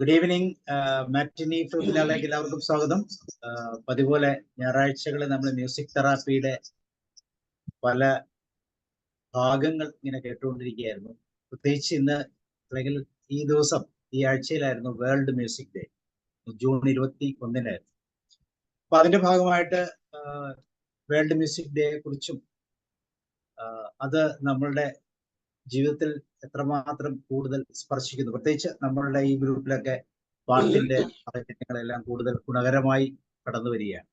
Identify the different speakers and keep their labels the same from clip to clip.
Speaker 1: Good evening. മാറ്റിനി ഫിലിമിലേക്ക് എല്ലാവർക്കും സ്വാഗതം. പതിപോലെ ഞായറാഴ്ചകളിൽ നമ്മൾ മ്യൂസിക് തെറാപ്പിയുടെ പല ഭാഗങ്ങൾ ഇങ്ങനെ കേട്ടുകൊണ്ടിരിക്കുകയായിരുന്നു. പ്രത്യേകിച്ച് ഇന്ന് അല്ലെങ്കിൽ ഈ ദിവസം ഈ ആഴ്ചയിലായിരുന്നു വേൾഡ് മ്യൂസിക് ഡേ, ജൂൺ 21-നായിരുന്നു. അപ്പൊ അതിന്റെ ഭാഗമായിട്ട് വേൾഡ് മ്യൂസിക് ഡേയെ കുറിച്ചും അത് നമ്മളുടെ ജീവിതത്തിൽ എത്രമാത്രം കൂടുതൽ സ്പർശിക്കുന്നു, പ്രത്യേകിച്ച് നമ്മളുടെ ഈ ഗ്രൂപ്പിലൊക്കെ പാട്ടിന്റെ കാര്യങ്ങളെല്ലാം കൂടുതൽ ഗുണകരമായി കടന്നു വരികയാണ്.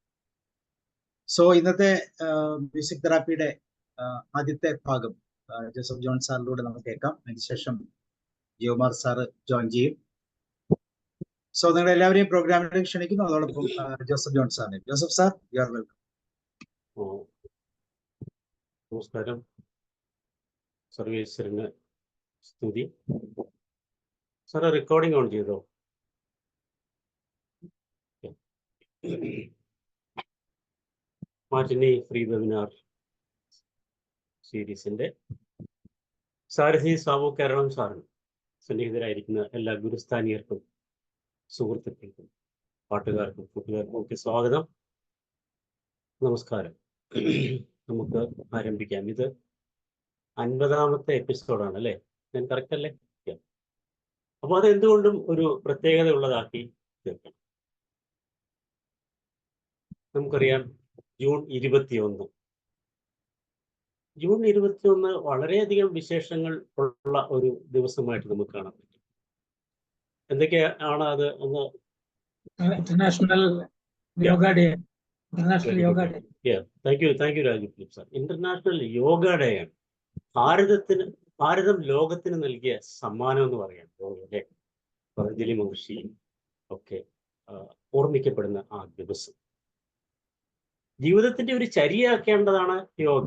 Speaker 1: സോ ഇന്നത്തെ മ്യൂസിക് തെറാപ്പിയുടെ ആദ്യത്തെ ഭാഗം ജോസഫ് ജോൺ സാറിലൂടെ നമുക്ക് കേൾക്കാം. അതിനുശേഷം ജിയോമാർ സാറ് ജോയിൻ ചെയ്യും. സോ നിങ്ങൾ എല്ലാവരെയും പ്രോഗ്രാമിലേക്ക് ക്ഷണിക്കുന്നു. അതോടൊപ്പം ജോസഫ് ജോൺ സാറിനെ. Joseph sir, you are welcome.
Speaker 2: നമസ്കാരം. സർവേശ്വരന് സ്തുതി. സാറ് റെക്കോർഡിംഗ് ഓൺ ചെയ്തോ? മാറ്റിനി ഫ്രീ വെബിനാർ സീരീസിന്റെ സാരഥി സാബു കേരളം സാറിന് സന്നിഹിതരായിരിക്കുന്ന എല്ലാ ഗുരുസ്ഥാനീയർക്കും സുഹൃത്തുക്കൾക്കും പാട്ടുകാർക്കും കൂട്ടുകാർക്കും ഒക്കെ സ്വാഗതം, നമസ്കാരം. നമുക്ക് ആരംഭിക്കാം. ഇത് 50ാമത്തെ എപ്പിസോഡാണ് അല്ലേ? ഞാൻ കറക്റ്റ് അല്ലേ? അപ്പോൾ അത് എന്തുകൊണ്ടും ഒരു പ്രത്യേകത ഉള്ളതാക്കി തീർക്കണം. നമുക്കറിയാം, ജൂൺ 21 വളരെയധികം വിശേഷങ്ങൾ ഉള്ള ഒരു ദിവസമായിട്ട് നമുക്ക് കാണാൻ പറ്റും. എന്തൊക്കെയാണ് അത്? ഒന്ന്
Speaker 3: international yoga day.
Speaker 2: Thank you Rajeev Philip sir. International yoga day ആണ്. ഭാരതം ലോകത്തിന് നൽകിയ സമ്മാനം എന്ന് പറയാം യോഗയുടെ. പതഞ്ജലി മഹർഷിയും ഒക്കെ ഓർമ്മിക്കപ്പെടുന്ന ആ ദിവസം ജീവിതത്തിന്റെ ഒരു ചര്യയാക്കേണ്ടതാണ് യോഗ.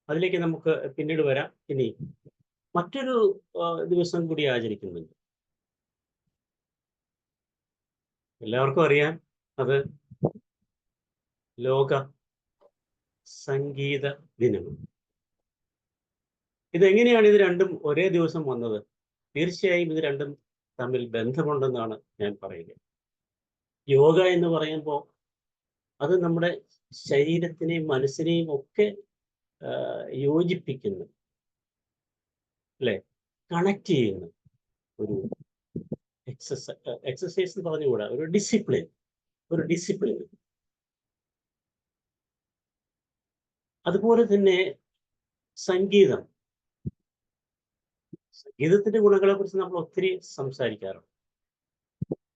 Speaker 2: അതിലേക്ക് നമുക്ക് പിന്നീട് വരാം. ഇനി മറ്റൊരു ദിവസം കൂടി ആചരിക്കുന്നുണ്ട്, എല്ലാവർക്കും അറിയാം. അത് ലോക സംഗീത ദിനമാണ്. ഇതെങ്ങനെയാണ് ഇത് രണ്ടും ഒരേ ദിവസം വന്നത്? തീർച്ചയായും ഇത് രണ്ടും തമ്മിൽ ബന്ധമുണ്ടെന്നാണ് ഞാൻ പറയുന്നത്. യോഗ എന്ന് പറയുമ്പോൾ അത് നമ്മുടെ ശരീരത്തിനെയും മനസ്സിനെയും ഒക്കെ യോജിപ്പിക്കുന്നു, അല്ലെ? കണക്ട് ചെയ്യുന്ന ഒരു എക്സസൈസ് എന്ന് പറഞ്ഞുകൂടാ, ഒരു ഡിസിപ്ലിൻ. അതുപോലെ തന്നെ സംഗീതത്തിന്റെ ഗുണങ്ങളെ കുറിച്ച് നമ്മൾ ഒത്തിരി സംസാരിക്കാറുണ്ട്.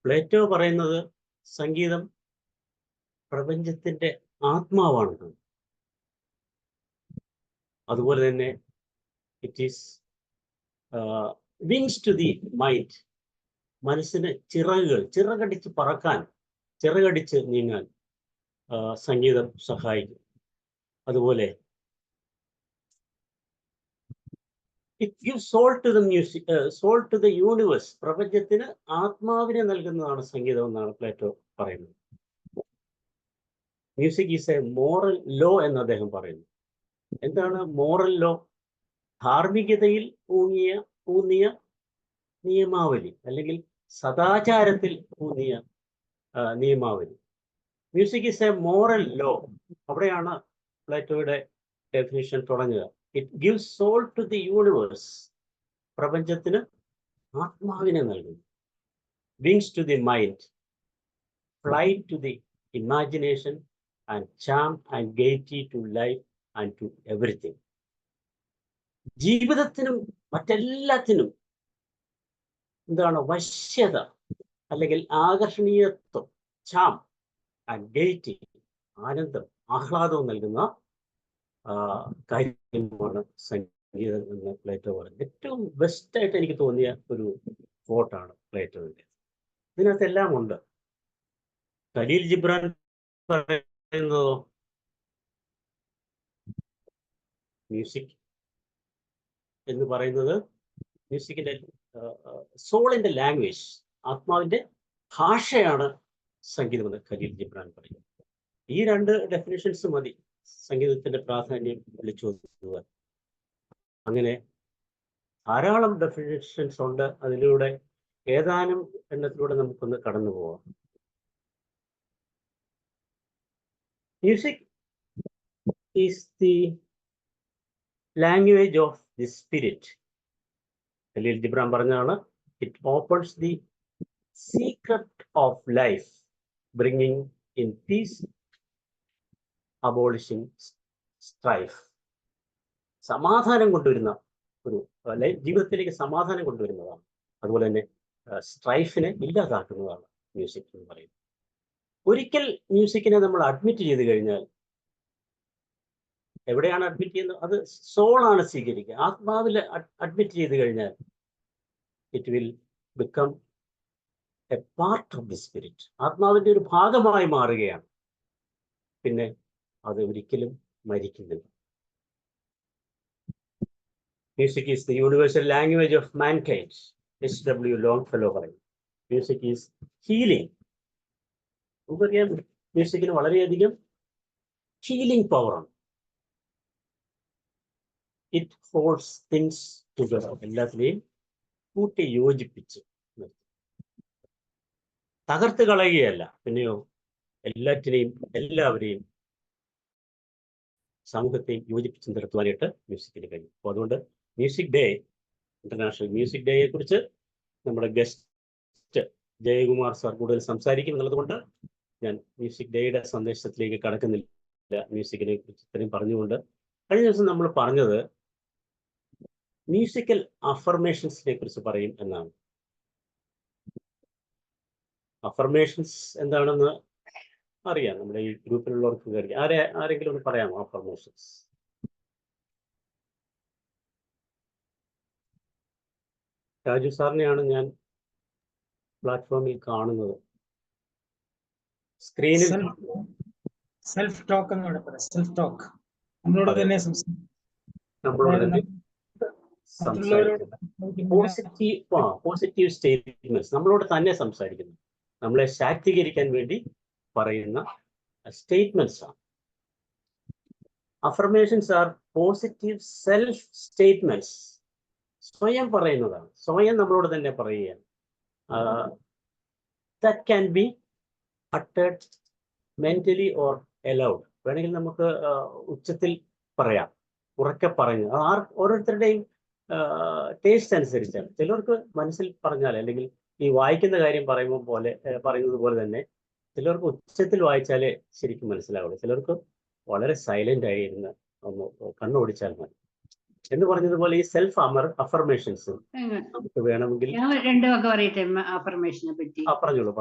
Speaker 2: പ്ലേറ്റോ പറയുന്നത് സംഗീതം പ്രപഞ്ചത്തിന്റെ ആത്മാവാണ്. അതുപോലെ തന്നെ it is wings to the mind. മനസ്സിന് ചിറകടിച്ച് പറക്കാൻ, ചിറകടിച്ച് നീങ്ങാൻ സംഗീതം സഹായിക്കും. അതുപോലെ it gives soul to the music, soul to the universe. പ്രപഞ്ചത്തിന് ആത്മാവിനെ നൽകുന്നതാണ് സംഗീതം എന്നാണ് പ്ലേറ്റോ പറയുന്നത്. Music is a moral law എന്ന് അദ്ദേഹം പറയുന്നു. എന്താണ് മോറൽ ലോ? ധാർമ്മികതയിൽ ഊന്നിയ നിയമാവലി, അല്ലെങ്കിൽ സദാചാരത്തിൽ ഊന്നിയ നിയമാവലി. Music is a moral law. അവിടെയാണ് പ്ലേറ്റോയുടെ ഡെഫിനിഷൻ തുടങ്ങുക. It gives soul to the universe. പ്രപഞ്ചത്തിന് ആത്മാവിനെ നൽകുന്നു. Wings to the mind, flight to the imagination, and charm and gaiety to life and to everything. ജീവിതത്തിനും മറ്റെല്ലാത്തിനും എന്താണ് വശ്യത അല്ലെങ്കിൽ ആകർഷണീയത്വം, ചാം ആൻഡ് ഗെയ്റ്റി, ആനന്ദം, ആഹ്ലാദവും നൽകുന്ന കാര്യമാണ് സംഗീതം എന്ന് പ്ലേറ്റോ പറയുന്നത്. ഏറ്റവും ബെസ്റ്റായിട്ട് എനിക്ക് തോന്നിയ ഒരു കോട്ടാണ് പ്ലേറ്റോയുടെ. ഇതിനകത്തെല്ലാം ഉണ്ട്. ഖലീൽ ജിബ്രാൻ പറയുന്നതോ മ്യൂസിക് എന്ന് പറയുന്നത് മ്യൂസിക്കിന്റെ സോളിന്റെ ലാംഗ്വേജ്, ആത്മാവിന്റെ ഭാഷയാണ് സംഗീതം എന്ന് ഖലീൽ ജിബ്രാൻ പറയുന്നത്. ഈ രണ്ട് ഡെഫിനിഷൻസ് മതി സംഗീതത്തിന്റെ പ്രാധാന്യം വിളിച്ചു നോക്കുക. അങ്ങനെ ധാരാളം ഡെഫിനിഷൻസ് ഉണ്ട്. അതിലൂടെ ഏതാനും എണ്ണത്തിലൂടെ നമുക്കൊന്ന് കടന്നു പോവാം. Music is the language of the spirit. Khalil Gibran പറഞ്ഞതാണ്, it opens the secret of life, bringing in peace, abolishing strife. സമാധാനം കൊണ്ടുവരുന്ന ഒരു ജീവിതത്തിലേക്ക് സമാധാനം കൊണ്ടുവരുന്നതാണ്. അതുപോലെ തന്നെ സ്ട്രൈഫിനെ ഇല്ലാതാക്കുന്നതാണ് മ്യൂസിക് എന്ന് പറയുന്നത്. ഒരിക്കൽ മ്യൂസിക്കിനെ നമ്മൾ അഡ്മിറ്റ് ചെയ്ത് കഴിഞ്ഞാൽ, എവിടെയാണ് അഡ്മിറ്റ് ചെയ്യുന്നത്? അത് സോളാണ് സ്വീകരിക്കുക. ആത്മാവിൽ അഡ്മിറ്റ് ചെയ്ത് കഴിഞ്ഞാൽ it will become a part of the spirit. ആത്മാവിന്റെ ഒരു ഭാഗമായി മാറുകയാണ്. പിന്നെ അത് ഒരിക്കലും മരിക്കുന്നില്ല. Music is the universal language of mankind. H.W. Longfellow പറയും, മ്യൂസിക് ഈസ് ഹീലിംഗ്. നമുക്കറിയാം മ്യൂസിക്കിന് വളരെയധികം ഹീലിംഗ് പവറാണ്. It holds things together. എല്ലാത്തിനെയും കൂട്ടി യോജിപ്പിച്ച് തകർത്ത് കളയുകയല്ല, പിന്നെയോ എല്ലാറ്റിനെയും എല്ലാവരെയും സമൂഹത്തെയും യോജിപ്പിച്ച് നിർത്തുവാനായിട്ട് മ്യൂസിക്കിന് കഴിയും. അപ്പോൾ അതുകൊണ്ട് മ്യൂസിക് ഡേ, ഇന്റർനാഷണൽ മ്യൂസിക് ഡേയെ കുറിച്ച് നമ്മുടെ ഗസ്റ്റ് ജയകുമാർ സാർ കൂടുതൽ സംസാരിക്കും എന്നുള്ളത് കൊണ്ട് ഞാൻ മ്യൂസിക് ഡേയുടെ സന്ദേശത്തിലേക്ക് കടക്കുന്നില്ല. മ്യൂസിക്കിനെ കുറിച്ച് ഇത്രയും പറഞ്ഞുകൊണ്ട്, കഴിഞ്ഞ ദിവസം നമ്മൾ പറഞ്ഞത് മ്യൂസിക്കൽ അഫർമേഷൻസിനെ കുറിച്ച് പറയും എന്നാണ്. അഫർമേഷൻസ് എന്താണെന്ന് അറിയാം, നമ്മുടെ ഈ ഗ്രൂപ്പിലുള്ളവർക്ക് അറിയാം. ആരെങ്കിലും ഒന്ന് പറയാമോ അഫർമേഷൻസ്? രാജു സാറിനെയാണ് ഞാൻ പ്ലാറ്റ്ഫോമിൽ കാണുന്നത്. സ്ക്രീനിൽ
Speaker 3: സെൽഫ് ടോക്ക് എന്നാണ് പറയുന്നത്. സെൽഫ് ടോക്ക് നമ്മളോട് തന്നെ
Speaker 2: പോസിറ്റീവ് സ്റ്റേറ്റ്മെന്റ്സ്, നമ്മളോട് തന്നെ സംസാരിക്കുന്നു, നമ്മളെ ശാക്തീകരിക്കാൻ വേണ്ടി പറയുന്ന സ്റ്റേറ്റ്മെന്റ്സ് ആണ്. Affirmations are positive self statements. സ്വയം പറയുന്നതാണ്, സ്വയം നമ്മളോട് തന്നെ പറയുകയാണ്. That can be uttered mentally or aloud. വേണമെങ്കിൽ നമുക്ക് ഉച്ചത്തിൽ പറയാം, ഉറക്കെ പറഞ്ഞു. ഓരോരുത്തരുടെയും ടേസ്റ്റ് അനുസരിച്ചാണ്. ചിലർക്ക് മനസ്സിൽ പറഞ്ഞാൽ, അല്ലെങ്കിൽ ഈ വായിക്കുന്ന കാര്യം പറയുന്നത് പോലെ തന്നെ ചിലർക്ക് ഉച്ചത്തിൽ വായിച്ചാലേ ശരിക്കും മനസ്സിലാവുള്ളൂ. ചിലർക്ക് വളരെ സൈലന്റ് ആയിരുന്ന് ഒന്ന് കണ്ണോടിച്ചാൽ മതി. എന്ന് പറഞ്ഞതുപോലെ ഈ സെൽഫ് അഫർമേഷൻസ് നമുക്ക് വേണമെങ്കിൽ
Speaker 4: രണ്ടു വാക്ക് പറയട്ടെ അഫർമേഷനെ പറ്റി.
Speaker 2: പറഞ്ഞോളൂ.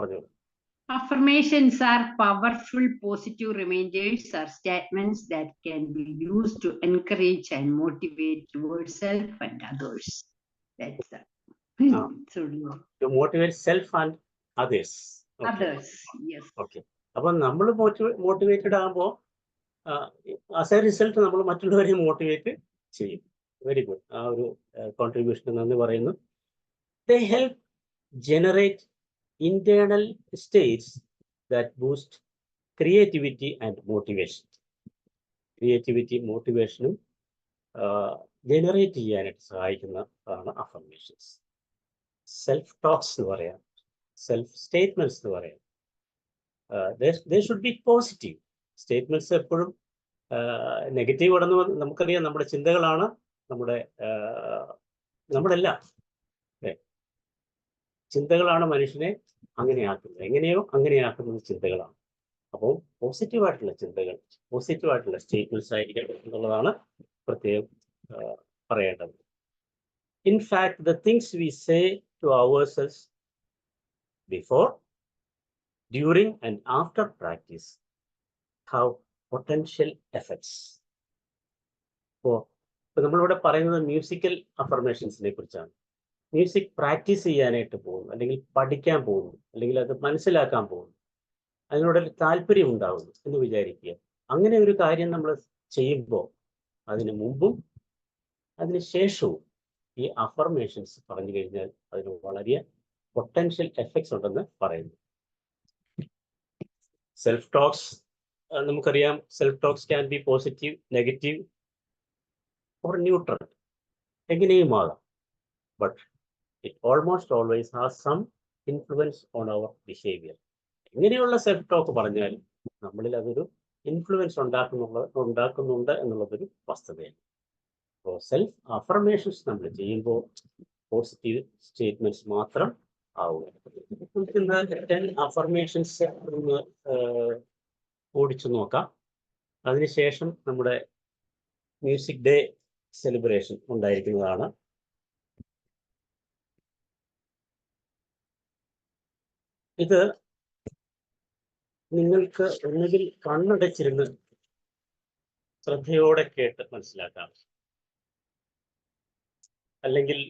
Speaker 4: Affirmations are powerful positive reminders or statements that can be used to encourage and motivate yourself and others. That's
Speaker 2: to motivate self and others.
Speaker 4: Okay. Others, yes.
Speaker 2: Okay. അപ്പോൾ നമ്മൾ മോട്ടിവേറ്റഡ് ആകുമ്പോൾ as A result നമ്മൾ മറ്റുള്ളവരെ motivate ചെയ്യും. Very good. ആ ഒരു contribution നന്ദി പറയുന്നു. They help generate internal states that boost creativity and motivation. Creativity, motivation generate ചെയ്യാനായിട്ട് സഹായിക്കുന്നതാണ് അഫർമേഷൻസ്. സെൽഫ് ടോക്സ് എന്ന് പറയാം, സെൽഫ് സ്റ്റേറ്റ്മെന്റ്സ് എന്ന് പറയാം. They should be positive. Statements എപ്പോഴും നെഗറ്റീവ് കടന്നു വന്ന് നമുക്കറിയാം, നമ്മുടെ ചിന്തകളാണ് നമ്മുടെ എല്ലാം. ചിന്തകളാണ് മനുഷ്യനെ അങ്ങനെയാക്കുന്നത്. എങ്ങനെയോ അങ്ങനെയാക്കുന്നത് ചിന്തകളാണ്. അപ്പോൾ പോസിറ്റീവായിട്ടുള്ള ചിന്തകൾ, പോസിറ്റീവായിട്ടുള്ള സ്റ്റേറ്റ്മെന്റ്സ് ആയിരിക്കണം എന്നുള്ളതാണ് പ്രത്യേകം പറയേണ്ടത്. In fact the things we say to ourselves before, during and after practice have potential effects. ഇപ്പോൾ നമ്മളിവിടെ പറയുന്നത് മ്യൂസിക്കൽ അഫർമേഷൻസിനെ കുറിച്ചാണ്. മ്യൂസിക് പ്രാക്ടീസ് ചെയ്യാനായിട്ട് പോകുന്നു, അല്ലെങ്കിൽ പഠിക്കാൻ പോകുന്നു, അല്ലെങ്കിൽ അത് മനസ്സിലാക്കാൻ പോകുന്നു, അതിനോടൊരു താല്പര്യം ഉണ്ടാകുന്നു എന്ന് വിചാരിക്കുക. അങ്ങനെ ഒരു കാര്യം നമ്മൾ ചെയ്യുമ്പോൾ അതിന് മുമ്പും അതിന് ശേഷവും ഈ അഫർമേഷൻസ് പറഞ്ഞു കഴിഞ്ഞാൽ അതിന് വളരെ പൊട്ടൻഷ്യൽ എഫക്ട്സ് ഉണ്ടെന്ന് പറയുന്നു. സെൽഫ് ടോക്സ് നമുക്കറിയാം, self talks can be positive, negative or neutral, എങ്ങനെയും ആകാം. But it almost always has some influence on our behaviour. എങ്ങനെയുള്ള സെൽഫ് ടോക്ക് പറഞ്ഞാലും നമ്മളിൽ അതൊരു ഇൻഫ്ലുവൻസ് ഉണ്ടാക്കുന്നുണ്ട് എന്നുള്ളതൊരു വസ്തുതയാണ്. അപ്പോൾ സെൽഫ് അഫർമേഷൻസ് നമ്മൾ ചെയ്യുമ്പോൾ പോസിറ്റീവ് സ്റ്റേറ്റ്മെന്റ്സ് മാത്രം ആവുക. നമുക്കിന്ന് 10 അഫർമേഷൻസ് ഒന്ന് ഓടിച്ചു നോക്കാം. അതിനുശേഷം നമ്മുടെ മ്യൂസിക് ഡേ സെലിബ്രേഷൻ ഉണ്ടായിരിക്കുന്നതാണ്. ഇത് നിങ്ങൾക്ക് ഒന്നുകിൽ കണ്ണടച്ചിരുന്ന് ശ്രദ്ധയോടെ കേട്ട് മനസ്സിലാക്കാം, അല്ലെങ്കിൽ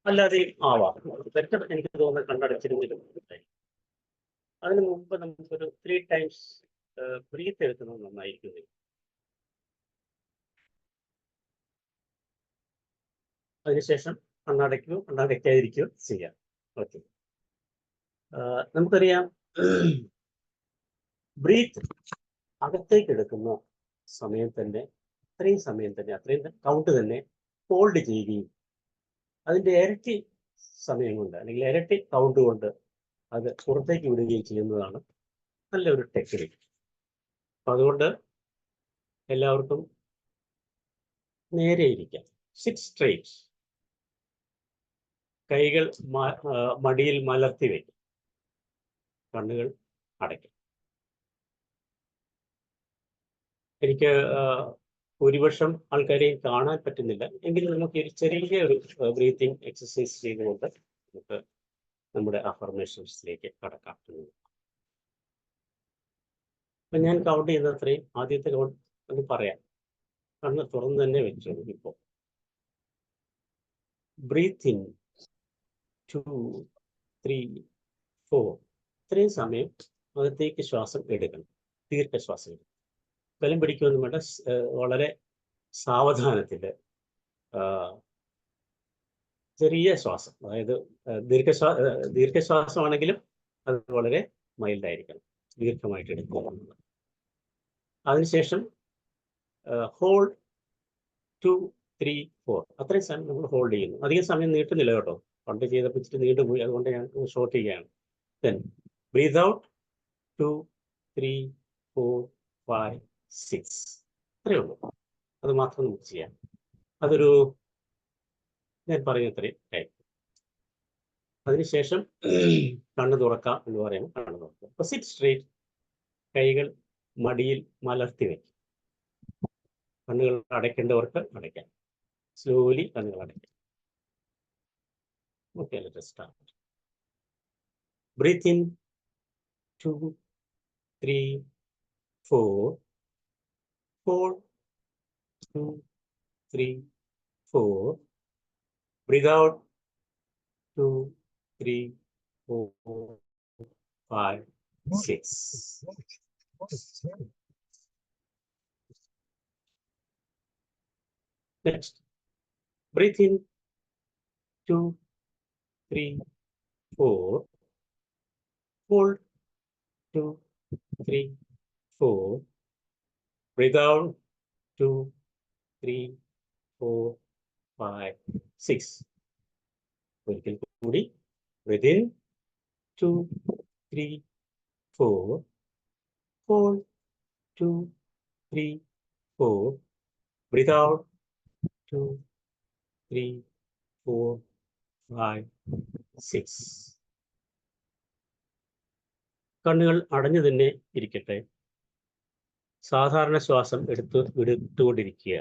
Speaker 2: അല്ലാതെയും ആവാം. ബെറ്റർ എനിക്ക് തോന്നുന്നത് കണ്ണടച്ചിരുന്നിലും. അതിനു മുമ്പ് നമുക്കൊരു 3 times ബ്രീത്ത് എടുക്കുന്നത് നന്നായിരിക്കും. അതിനുശേഷം കണ്ണടയ്ക്കാതിരിക്കുകയോ ചെയ്യാം. ഓക്കെ, നമുക്കറിയാം ബ്രീത്ത് അകത്തേക്ക് എടുക്കുന്ന സമയം തന്നെ അത്രയും കൗണ്ട് തന്നെ ഹോൾഡ് ചെയ്യുകയും അതിൻ്റെ ഇരട്ടി സമയം കൊണ്ട് അല്ലെങ്കിൽ ഇരട്ടി കൗണ്ട് കൊണ്ട് അത് പുറത്തേക്ക് വിടുകയും ചെയ്യുന്നതാണ് നല്ലൊരു ടെക്നിക്ക്. അപ്പം അതുകൊണ്ട് എല്ലാവർക്കും നേരെ ഇരിക്കാം. Sit straight. കൈകൾ മടിയിൽ മലർത്തി വയ്ക്കും. കണ്ണുകൾ അടയ്ക്കും. എനിക്ക് ഭൂരിപക്ഷം ആൾക്കാരെയും കാണാൻ പറ്റുന്നില്ല, എങ്കിലും നമുക്ക് ഒരു ചെറിയ ഒരു ബ്രീത്തിങ് എക്സസൈസ് ചെയ്തുകൊണ്ട് നമുക്ക് നമ്മുടെ അഫർമേഷൻസിലേക്ക് കടക്കാം. അപ്പം ഞാൻ കൗണ്ട് ചെയ്യുന്നത്രയും ആദ്യത്തെ കൗണ്ട് ഒന്ന് പറയാം. കണ്ണ് തുറന്ന് തന്നെ വെച്ചോളൂ. ഇപ്പോൾ ബ്രീത്ത് ഇൻ 2, 3, 4. ഇത്രയും സമയം അകത്തേക്ക് ശ്വാസം എടുക്കണം. ദീർഘശ്വാസം എടുക്കണം. ബലം പിടിക്കുമെന്ന് വേണ്ട, വളരെ സാവധാനത്തിൽ ചെറിയ ശ്വാസം, അതായത് ദീർഘശ്വാസമാണെങ്കിലും അത് വളരെ മൈൽഡായിരിക്കണം, ദീർഘമായിട്ട് എടുക്കുക. അതിനുശേഷം ഹോൾഡ് 2, 3, 4. അത്രയും സമയം നമ്മൾ ഹോൾഡ് ചെയ്യുന്നു. അധികം സമയം നീട്ടുന്നില്ല കേട്ടോ. പണ്ട് ചെയ്തപ്പോൾ ഇച്ചിരി നീണ്ടുപോയി, അതുകൊണ്ട് ഞാൻ ഷോർട്ട് ചെയ്യുകയാണ്. Then breathe out 2, 3, 4, 5, 6. അത്രയേ ഉള്ളൂ. അത് മാത്രം നമുക്ക് ചെയ്യാം. അതൊരു ഞാൻ പറയുന്നത്രയും ടൈം. അതിനുശേഷം കണ്ണ് തുറക്കാം എന്ന് പറയുമ്പോൾ കണ്ണ് തുറക്കുക. അപ്പോൾ സിറ്റ് സ്ട്രെയിറ്റ്. കൈകൾ മടിയിൽ മലർത്തി വയ്ക്കും. കണ്ണുകൾ അടയ്ക്കേണ്ടവർക്ക് അടയ്ക്കാം. സ്ലോലി കണ്ണുകൾ അടയ്ക്കാം. Okay, let us start. Breathe in 2, 3, 4. Hold 2, 3, 4. Breathe out 2, 3, 4, 5, 6. Next, breathe in 2, 3, 4. Hold 2, 3, 4. Breathe out 2, 3, 4, 5, 6. ഒരിക്കൽ കൂടി. Breathe in 2, 3, 4. Hold 2, 3, 4. Breathe out 2, 3, 4, 5, 6. കണ്ണുകൾ അടഞ്ഞു തന്നെ ഇരിക്കട്ടെ. സാധാരണ ശ്വാസം വിട്ടുകൊണ്ടിരിക്കുക.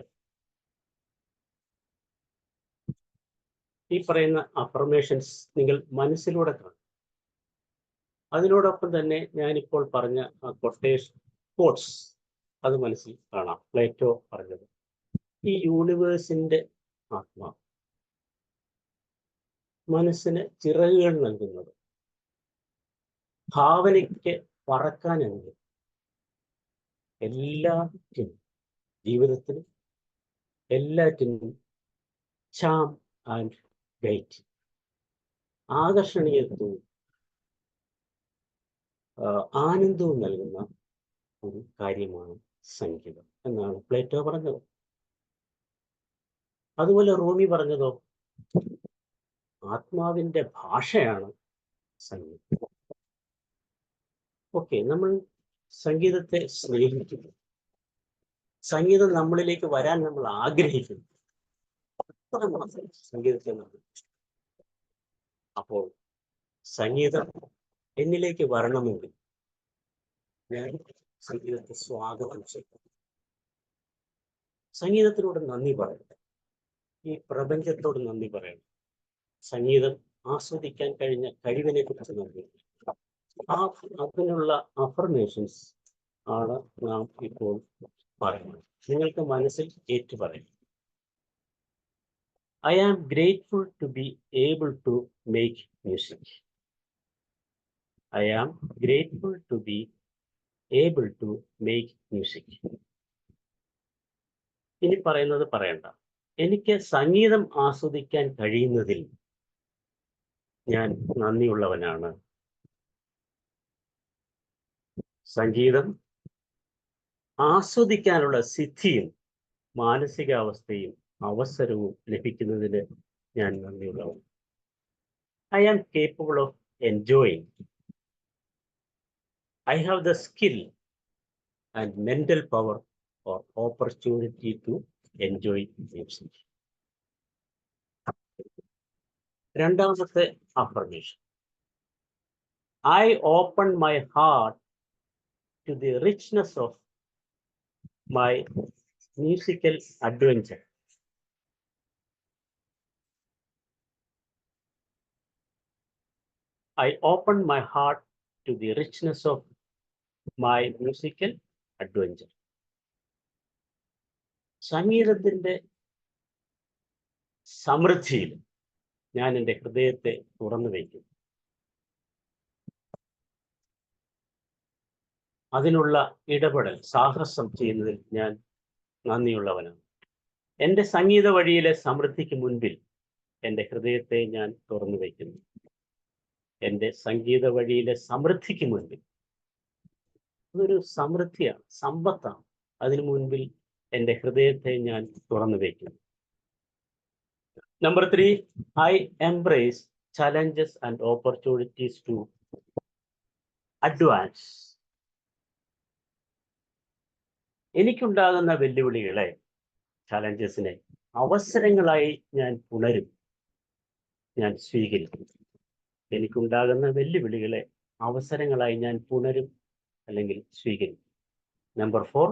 Speaker 2: ഈ പറയുന്ന അഫർമേഷൻസ് നിങ്ങൾ മനസ്സിലൂടെ കാണും. അതിനോടൊപ്പം തന്നെ ഞാനിപ്പോൾ പറഞ്ഞ കോട്ട്സ് അത് മനസ്സിൽ കാണാം. പ്ലേറ്റോ പറഞ്ഞത്, ഈ യൂണിവേഴ്സിന്റെ ആത്മാവ് മനസ്സിന് ചിറകുകൾ നൽകുന്നത്, ഭാവനയ്ക്ക് പറക്കാനുണ്ട്. എല്ലാറ്റിനും, ജീവിതത്തിനും എല്ലാറ്റിനും ചാം ആൻഡ് ഗൈറ്റ്, ആകർഷണീയത്വവും ആനന്ദവും നൽകുന്ന ഒരു കാര്യമാണ് സംഗീതം എന്നാണ് പ്ലേറ്റോ പറഞ്ഞത്. അതുപോലെ റൂമി പറഞ്ഞതോ, ആത്മാവിൻ്റെ ഭാഷയാണ് സംഗീതം. ഓക്കെ, നമ്മൾ സംഗീതത്തെ സ്നേഹിക്കുന്നു, സംഗീതം നമ്മളിലേക്ക് വരാൻ നമ്മൾ ആഗ്രഹിക്കുന്നു. അത്രമാത്രം സംഗീതത്തെ നമ്മൾ ഇഷ്ടം. അപ്പോൾ സംഗീതം എന്നിലേക്ക് വരണമെങ്കിൽ ഞാൻ സംഗീതത്തെ സ്വാഗതം ചെയ്യും. സംഗീതത്തിനോട് നന്ദി പറയണം, ഈ പ്രപഞ്ചത്തോട് നന്ദി പറയണം. സംഗീതം ആസ്വദിക്കാൻ കഴിഞ്ഞ കഴിവിനെ കുറിച്ച് നന്ദി. അതിനുള്ള അഫർമേഷൻസ് ആണ് നാം ഇപ്പോൾ പറയുന്നത്. നിങ്ങൾക്ക് മനസ്സിൽ ഏറ്റു പറയും. I am grateful to be able to make music. I am grateful to be able to make music. ഇനി പറയുന്നത് പറയണ്ട. എനിക്ക് സംഗീതം ആസ്വദിക്കാൻ കഴിയുന്നതിൽ ഞാൻ നന്ദിയുള്ളവനാണ്. സംഗീതം ആസ്വദിക്കാനുള്ള സിദ്ധിയും മാനസികാവസ്ഥയും അവസരവും ലഭിക്കുന്നതിന് ഞാൻ നന്ദിയുള്ളവൻ. I am capable of enjoying. I have the skill and mental power or opportunity to enjoy music. രണ്ടാമത്തെ affirmation. I open my heart to the richness of my musical adventure. I open my heart to the richness of my musical adventure. സംഗീതത്തിൻ്റെ സമൃദ്ധിയിൽ ഞാൻ എൻ്റെ ഹൃദയത്തെ തുറന്നു വയ്ക്കുന്നു. അതിനുള്ള ഇടപെടൽ, സാഹസം ചെയ്യുന്നതിൽ ഞാൻ നന്ദിയുള്ളവനാണ്. എൻ്റെ സംഗീത വഴിയിലെ സമൃദ്ധിക്ക് മുൻപിൽ എൻ്റെ ഹൃദയത്തെ ഞാൻ തുറന്നു വയ്ക്കുന്നു. എൻ്റെ സംഗീത വഴിയിലെ സമൃദ്ധിക്ക് മുൻപിൽ, അതൊരു സമൃദ്ധിയാണ്, സമ്പത്താണ്. അതിനു മുൻപിൽ എൻ്റെ ഹൃദയത്തെ ഞാൻ തുറന്നു വയ്ക്കുന്നു. Number 3, I embrace challenges and opportunities to advance. എനിക്കുണ്ടാകുന്ന വെല്ലുവിളികളെ, ചാലഞ്ചസിനെ അവസരങ്ങളായി ഞാൻ പുണരും, ഞാൻ സ്വീകരിക്കും. എനിക്കുണ്ടാകുന്ന വെല്ലുവിളികളെ അവസരങ്ങളായി ഞാൻ പുണരും അല്ലെങ്കിൽ സ്വീകരിക്കും. Number 4,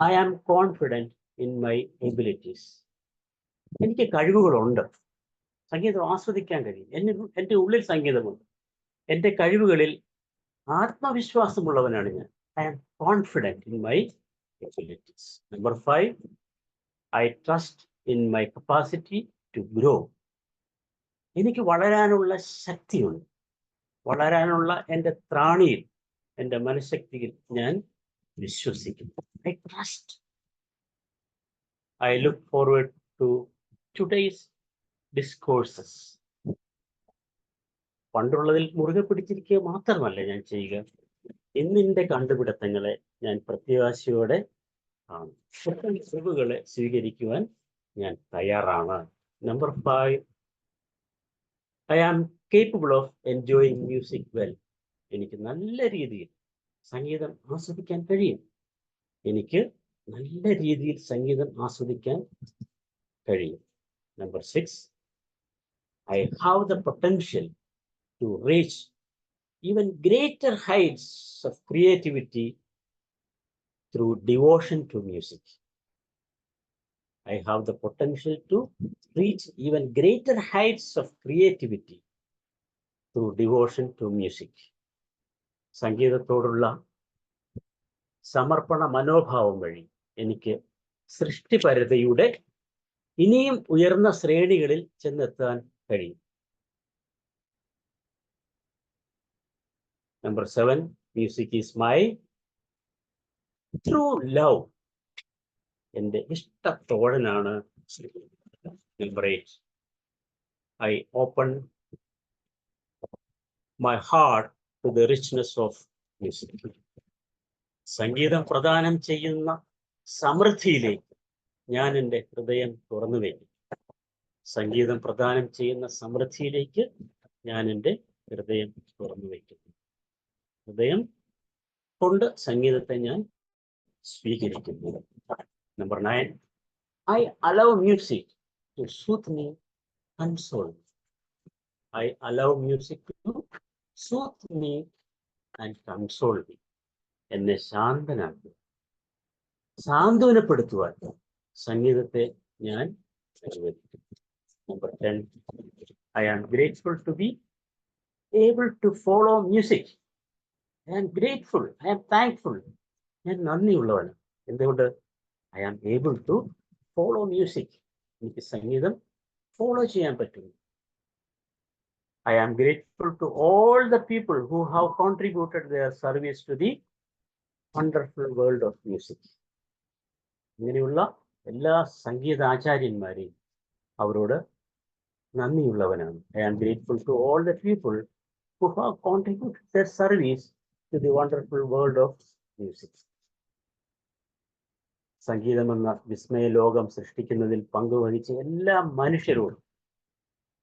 Speaker 2: I am confident in my abilities. എനിക്ക് കഴിവുകളുണ്ട്, സംഗീതം ആസ്വദിക്കാൻ കഴിയും, എൻ്റെ ഉള്ളിൽ സംഗീതമുണ്ട്, എൻ്റെ കഴിവുകളിൽ ആത്മവിശ്വാസമുള്ളവനാണ് ഞാൻ. I am confident in my abilities. Number 5, I trust in my capacity to grow. എനിക്ക് വളരാനുള്ള ശക്തിയുണ്ട്, വളരാനുള്ള എൻ്റെ ത്രാണിയിൽ, എൻ്റെ മനഃശക്തിയിൽ ഞാൻ വിശ്വസിക്കുന്നു. I trust. I look forward to today's discourses. പണ്ടുള്ളതിൽ മുറുകെ പിടിച്ചിരിക്കുക മാത്രമല്ല ഞാൻ ചെയ്യുക, ഇന്നിൻ്റെ കണ്ടുപിടുത്തങ്ങളെ ഞാൻ പ്രത്യാശയോടെ അറിവുകളെ സ്വീകരിക്കുവാൻ ഞാൻ തയ്യാറാണ്. Number 5, I am capable of enjoying music well. എനിക്ക് നല്ല രീതിയിൽ സംഗീതം ആസ്വദിക്കാൻ കഴിയും. എനിക്ക് നല്ല രീതിയിൽ സംഗീതം ആസ്വദിക്കാൻ കഴിയും. Number 6, I have the potential to reach even greater heights of creativity through devotion to music. I have the potential to reach even greater heights of creativity through devotion to music. സംഗീതത്തോടുള്ള സമർപ്പണ മനോഭാവം വഴി എനിക്ക് സൃഷ്ടിപരതയുടെ ഇനിയും ഉയർന്ന ശ്രേണികളിൽ ചെന്നെത്താൻ കഴിയും. Number 7, music is my true love. എൻ്റെ ഇഷ്ടത്തോഴനാണ്. Number 8, I open my heart to the richness of music. സംഗീതം പ്രദാനം ചെയ്യുന്ന സമൃദ്ധിയിലേക്ക് ഞാൻ എൻ്റെ ഹൃദയം തുറന്നു വയ്ക്കും. സംഗീതം പ്രദാനം ചെയ്യുന്ന സമൃദ്ധിയിലേക്ക് ഞാൻ എൻ്റെ ഹൃദയം തുറന്നു വയ്ക്കുന്നു. ഹൃദയം കൊണ്ട് സംഗീതത്തെ ഞാൻ സ്വീകരിക്കുന്നു. Number 9, I allow music to soothe me, console me. I allow music to soothe me and console me. എന്നെ ശാന്തനാക്കുക, സാന്ത്വനപ്പെടുത്തുവാൻ സംഗീതത്തെ ഞാൻ അനുവദിക്കും. Number 10, I am grateful to be able to follow music. I am grateful, I am thankful. ഞാൻ നന്ദിയുള്ളവനാണ്. എന്തുകൊണ്ട്? I am able to follow music. എനിക്ക് സംഗീതം follow ചെയ്യാൻ പറ്റും. I am grateful to all the people who have contributed their service to the wonderful world of music. ഇങ്ങനെയുള്ള എല്ലാ സംഗീതാചാര്യന്മാരെയും അവരോട് നന്ദിയുള്ളവനാണ്. I am grateful to all the people who have contributed their service to the wonderful world of music. സംഗീതമെന്ന വിസ്മയ ലോകം സൃഷ്ടിക്കുന്നതിൽ പങ്കുവഹിച്ച എല്ലാ മനുഷ്യരോടും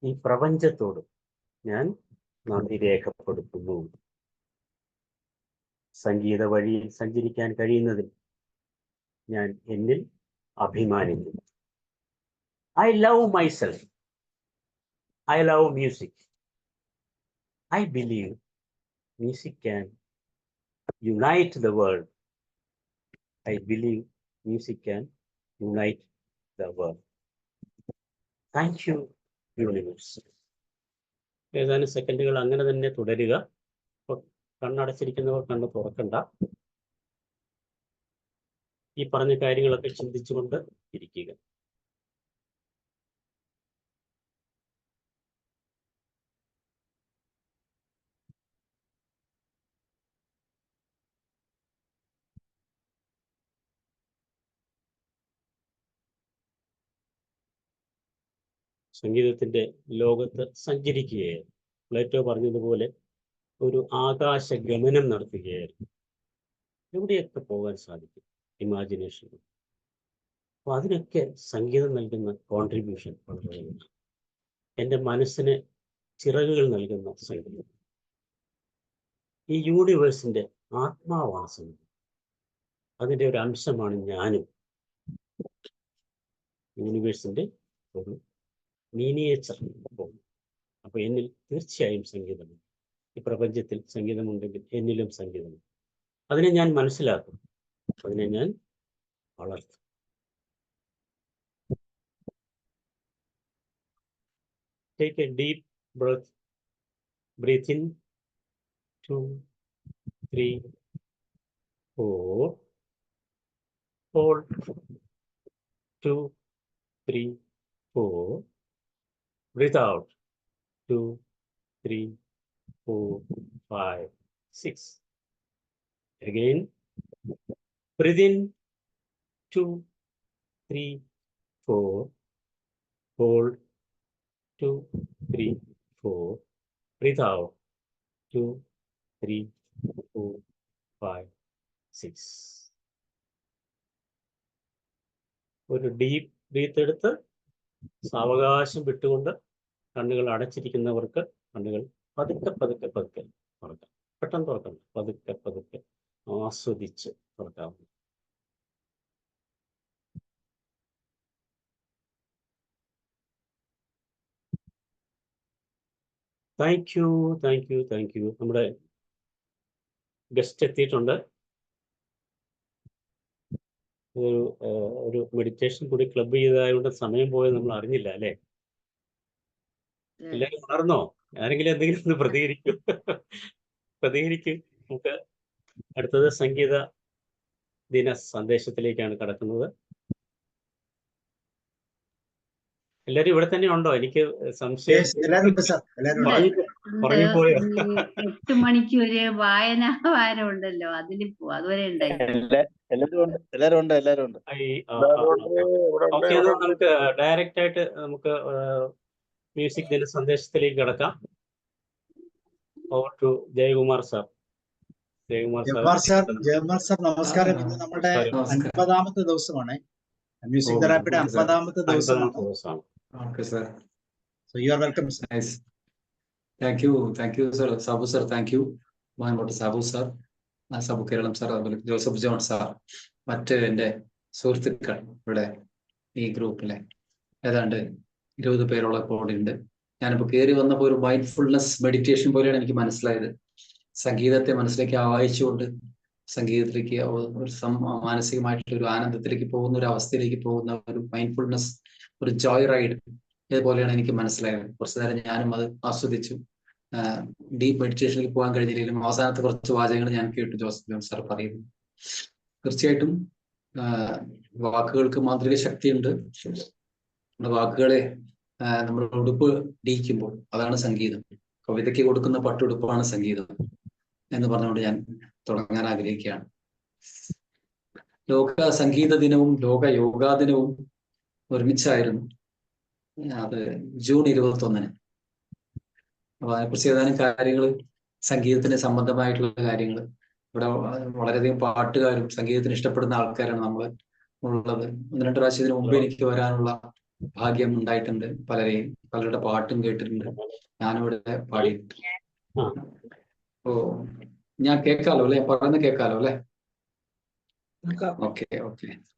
Speaker 2: ഈ പ്രപഞ്ചത്തോടും ഞാൻ നന്ദി രേഖപ്പെടുത്തുന്നു. സംഗീത വഴിയിൽ സഞ്ചരിക്കാൻ കഴിയുന്നതിൽ ഞാൻ എന്നിൽ അഭിമാനിക്കുന്നു. I love myself. I love music. I believe music can unite the world. I believe music can unite the world. Thank you, universe. ഏതാനും സെക്കൻഡുകൾ അങ്ങനെ തന്നെ തുടരുക. കണ്ണടച്ചിരിക്കുന്നവർ കണ്ണ് തുറക്കണ്ട. ഈ പറഞ്ഞ കാര്യങ്ങളൊക്കെ ചിന്തിച്ചുകൊണ്ട് ഇരിക്കുക. സംഗീതത്തിന്റെ ലോകത്ത് സഞ്ചരിക്കുകയായിരുന്നു. പ്ലേറ്റോ പറഞ്ഞതുപോലെ ഒരു ആകാശ ഗമനം നടത്തുകയായിരുന്നു. എവിടെയൊക്കെ പോകാൻ സാധിക്കും ഇമാജിനേഷൻ. അപ്പോൾ അതിനൊക്കെ സംഗീതം നൽകുന്ന കോൺട്രിബ്യൂഷൻ വളരെ വലുതാണ്. എൻ്റെ മനസ്സിന് ചിറകുകൾ നൽകുന്ന സംഗീതം. ഈ യൂണിവേഴ്സിന്റെ ആത്മാവാണ് സംഗീതം. അതിൻ്റെ ഒരു അംശമാണ് ഞാനും. യൂണിവേഴ്സിന്റെ ഒരു മിനിയേച്ചർ പോകും. അപ്പൊ എന്നിൽ തീർച്ചയായും സംഗീതമുണ്ട്. ഈ പ്രപഞ്ചത്തിൽ സംഗീതമുണ്ടെങ്കിൽ എന്നിലും സംഗീതമുണ്ട്. അതിനെ ഞാൻ മനസ്സിലാക്കും, അതിനെ ഞാൻ വളർത്തും. Take a deep breath. Breathe in 2, 3, 4. Hold 2, 3, 4. Breathe out 2, 3, 4, 5, 6. Again. Breathe in 2, 3, 4. Hold 2, 3, 4. Breathe out 2, 3, 4, 5, 6. ഒരു ഡീപ്പ് ബ്രീത്ത് എടുത്ത് സാവകാശം വിട്ടുകൊണ്ട് കണ്ണുകൾ അടച്ചിരിക്കുന്നവർക്ക് കണ്ണുകൾ പതുക്കെ പതുക്കെ പതുക്കെ തുറക്കാം. പെട്ടെന്ന് തുറക്കണം. പതുക്കെ പതുക്കെ ആസ്വദിച്ച് തുറക്കാം. Thank you, thank you, thank U. നമ്മുടെ ഗസ്റ്റ് എത്തിയിട്ടുണ്ട്. ഒരു മെഡിറ്റേഷൻ കൂടി ക്ലബ് ചെയ്തതായതുകൊണ്ട് സമയം പോയത് നമ്മൾ അറിഞ്ഞില്ല അല്ലേ? എല്ലാവരും ഉണർന്നോ? ആരെങ്കിലും എന്തെങ്കിലും ഒന്ന് പ്രതികരിക്കും? പ്രതികരിക്കും. നമുക്ക് അടുത്തത് സംഗീത ദിന സന്ദേശത്തിലേക്കാണ് കടക്കുന്നത്. എല്ലാരും ഇവിടെ തന്നെ ഉണ്ടോ? എനിക്ക് സംശയം.
Speaker 4: ഉറങ്ങിപ്പോയോ? 8 മണിക്ക് ഒരു വായനാ വാരം ഉണ്ടല്ലോ, അതിന് പോവാ. അതുവരെ
Speaker 2: നമുക്ക് ഡയറക്റ്റ് ആയിട്ട് നമുക്ക് മ്യൂസിക് ദിന സന്ദേശത്തിലേക്ക് കിടക്കാം. Over to Jayakumar sir.
Speaker 1: Jayakumar sir നമസ്കാരം. ഇന്ന് നമ്മുടെ 50ാമത്തെ ദിവസമാണ്. മ്യൂസിക് തെറാപ്പിയുടെ 50ാമത്തെ ദിവസമാണ്.
Speaker 5: Okay, sir.
Speaker 1: So you are welcome, sir.
Speaker 5: Nice. Thank you, sir. Sabu, sir, thank you. ബഹുമാനപ്പെട്ട സാബു സാർ, സാബു കേരളം സാർ, അതുപോലെ ജോസഫ് ജോൺ സാർ, മറ്റ് എൻ്റെ സുഹൃത്തുക്കൾ ഇവിടെ ഈ ഗ്രൂപ്പിലെ ഏതാണ്ട് 20 പേരോളം ഇപ്പോൾ ഉണ്ട്. ഞാനിപ്പോൾ കയറി വന്നപ്പോൾ ഒരു മൈൻഡ്ഫുൾനെസ് മെഡിറ്റേഷൻ പോലെയാണ് എനിക്ക് മനസ്സിലായത്. സംഗീതത്തെ മനസ്സിലേക്ക് ആവാഹിച്ചുകൊണ്ട് സംഗീതത്തിലേക്ക് ഒരു മാനസികമായിട്ടുള്ള ഒരു ആനന്ദത്തിലേക്ക് പോകുന്ന ഒരു അവസ്ഥയിലേക്ക് പോകുന്ന ഒരു മൈൻഡ്ഫുൾനെസ്, ഒരു ജോയ് റൈഡ് ഇതുപോലെയാണ് എനിക്ക് മനസ്സിലായത്. കുറച്ചു നേരം ഞാനും അത് ആസ്വദിച്ചു. ഡീപ്പ് മെഡിറ്റേഷനിലേക്ക് പോകാൻ കഴിഞ്ഞില്ലെങ്കിലും അവസാനത്തെ കുറച്ച് വാചകങ്ങൾ ഞാൻ കേട്ടു ജോസഫ് ജോൺ സാർ പറയുന്നു. തീർച്ചയായിട്ടും വാക്കുകൾക്ക് മാന്ത്രിക ശക്തിയുണ്ട്. വാക്കുകളെ നമ്മൾ ഉടുപ്പ് ഡീക്കുമ്പോൾ അതാണ് സംഗീതം. കവിതയ്ക്ക് കൊടുക്കുന്ന പട്ടുടുപ്പാണ് സംഗീതം എന്ന് പറഞ്ഞുകൊണ്ട് ഞാൻ തുടങ്ങാൻ ആഗ്രഹിക്കുകയാണ്. ലോക സംഗീത ദിനവും ലോക യോഗാ ദിനവും ഒരുമിച്ചായിരുന്നു. അത് ജൂൺ 21. അപ്പൊ അതിനെക്കുറിച്ച് ഏതാനും കാര്യങ്ങൾ, സംഗീതത്തിന് സംബന്ധമായിട്ടുള്ള കാര്യങ്ങൾ. ഇവിടെ വളരെയധികം പാട്ടുകാരും സംഗീതത്തിന് ഇഷ്ടപ്പെടുന്ന ആൾക്കാരാണ് നമ്മൾ ഉള്ളത്. 1-2 പ്രാവശ്യത്തിന് മുമ്പ് എനിക്ക് വരാനുള്ള ഭാഗ്യം ഉണ്ടായിട്ടുണ്ട്. പലരുടെ പാട്ടും കേട്ടിട്ടുണ്ട്, ഞാനിവിടെ പാടിയിട്ടുണ്ട്. ഓ, ഞാൻ കേൾക്കാലോ അല്ലെ? പറയുന്ന കേൾക്കാലോ അല്ലെ? ഓക്കെ.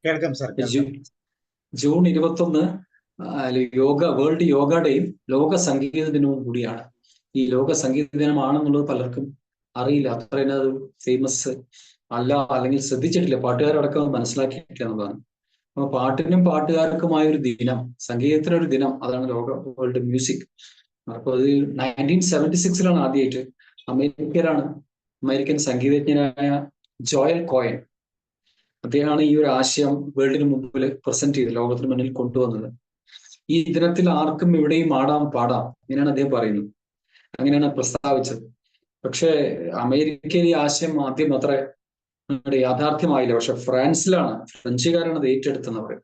Speaker 1: കേൾക്കാം സർ.
Speaker 5: ജൂൺ 21 വേൾഡ് യോഗ ഡേയും ലോക സംഗീത ദിനവും കൂടിയാണ്. ഈ ലോക സംഗീത ദിനമാണെന്നുള്ളത് പലർക്കും അറിയില്ല. അത്രയും അത് ഫേമസ് അല്ല, അല്ലെങ്കിൽ ശ്രദ്ധിച്ചിട്ടില്ല, പാട്ടുകാരടക്കം മനസ്സിലാക്കിയിട്ടില്ല എന്നുള്ളതാണ്. അപ്പൊ പാട്ടിനും പാട്ടുകാർക്കുമായ ഒരു ദിനം, സംഗീതത്തിനൊരു ദിനം, അതാണ് ലോക വേൾഡ് മ്യൂസിക്. അപ്പൊ അത് 1976 ആദ്യമായിട്ട് അമേരിക്കൻ സംഗീതജ്ഞനായ ജോയൽ കോയൻ, അദ്ദേഹമാണ് ഈ ഒരു ആശയം വേൾഡിന് മുമ്പിൽ പ്രസന്റ് ചെയ്ത് ലോകത്തിന് മുന്നിൽ കൊണ്ടുവന്നത്. ഈ ദിനത്തിൽ ആർക്കും എവിടെയും ആടാം പാടാം, ഇങ്ങനെയാണ് അദ്ദേഹം പറയുന്നത്, അങ്ങനെയാണ് പ്രസ്താവിച്ചത്. പക്ഷെ അമേരിക്കയിൽ ഈ ആശയം ആദ്യം അത്ര യാഥാർത്ഥ്യമായില്ല. പക്ഷെ ഫ്രഞ്ചുകാരാണ് അത് ഏറ്റെടുത്തെന്ന് പറയും.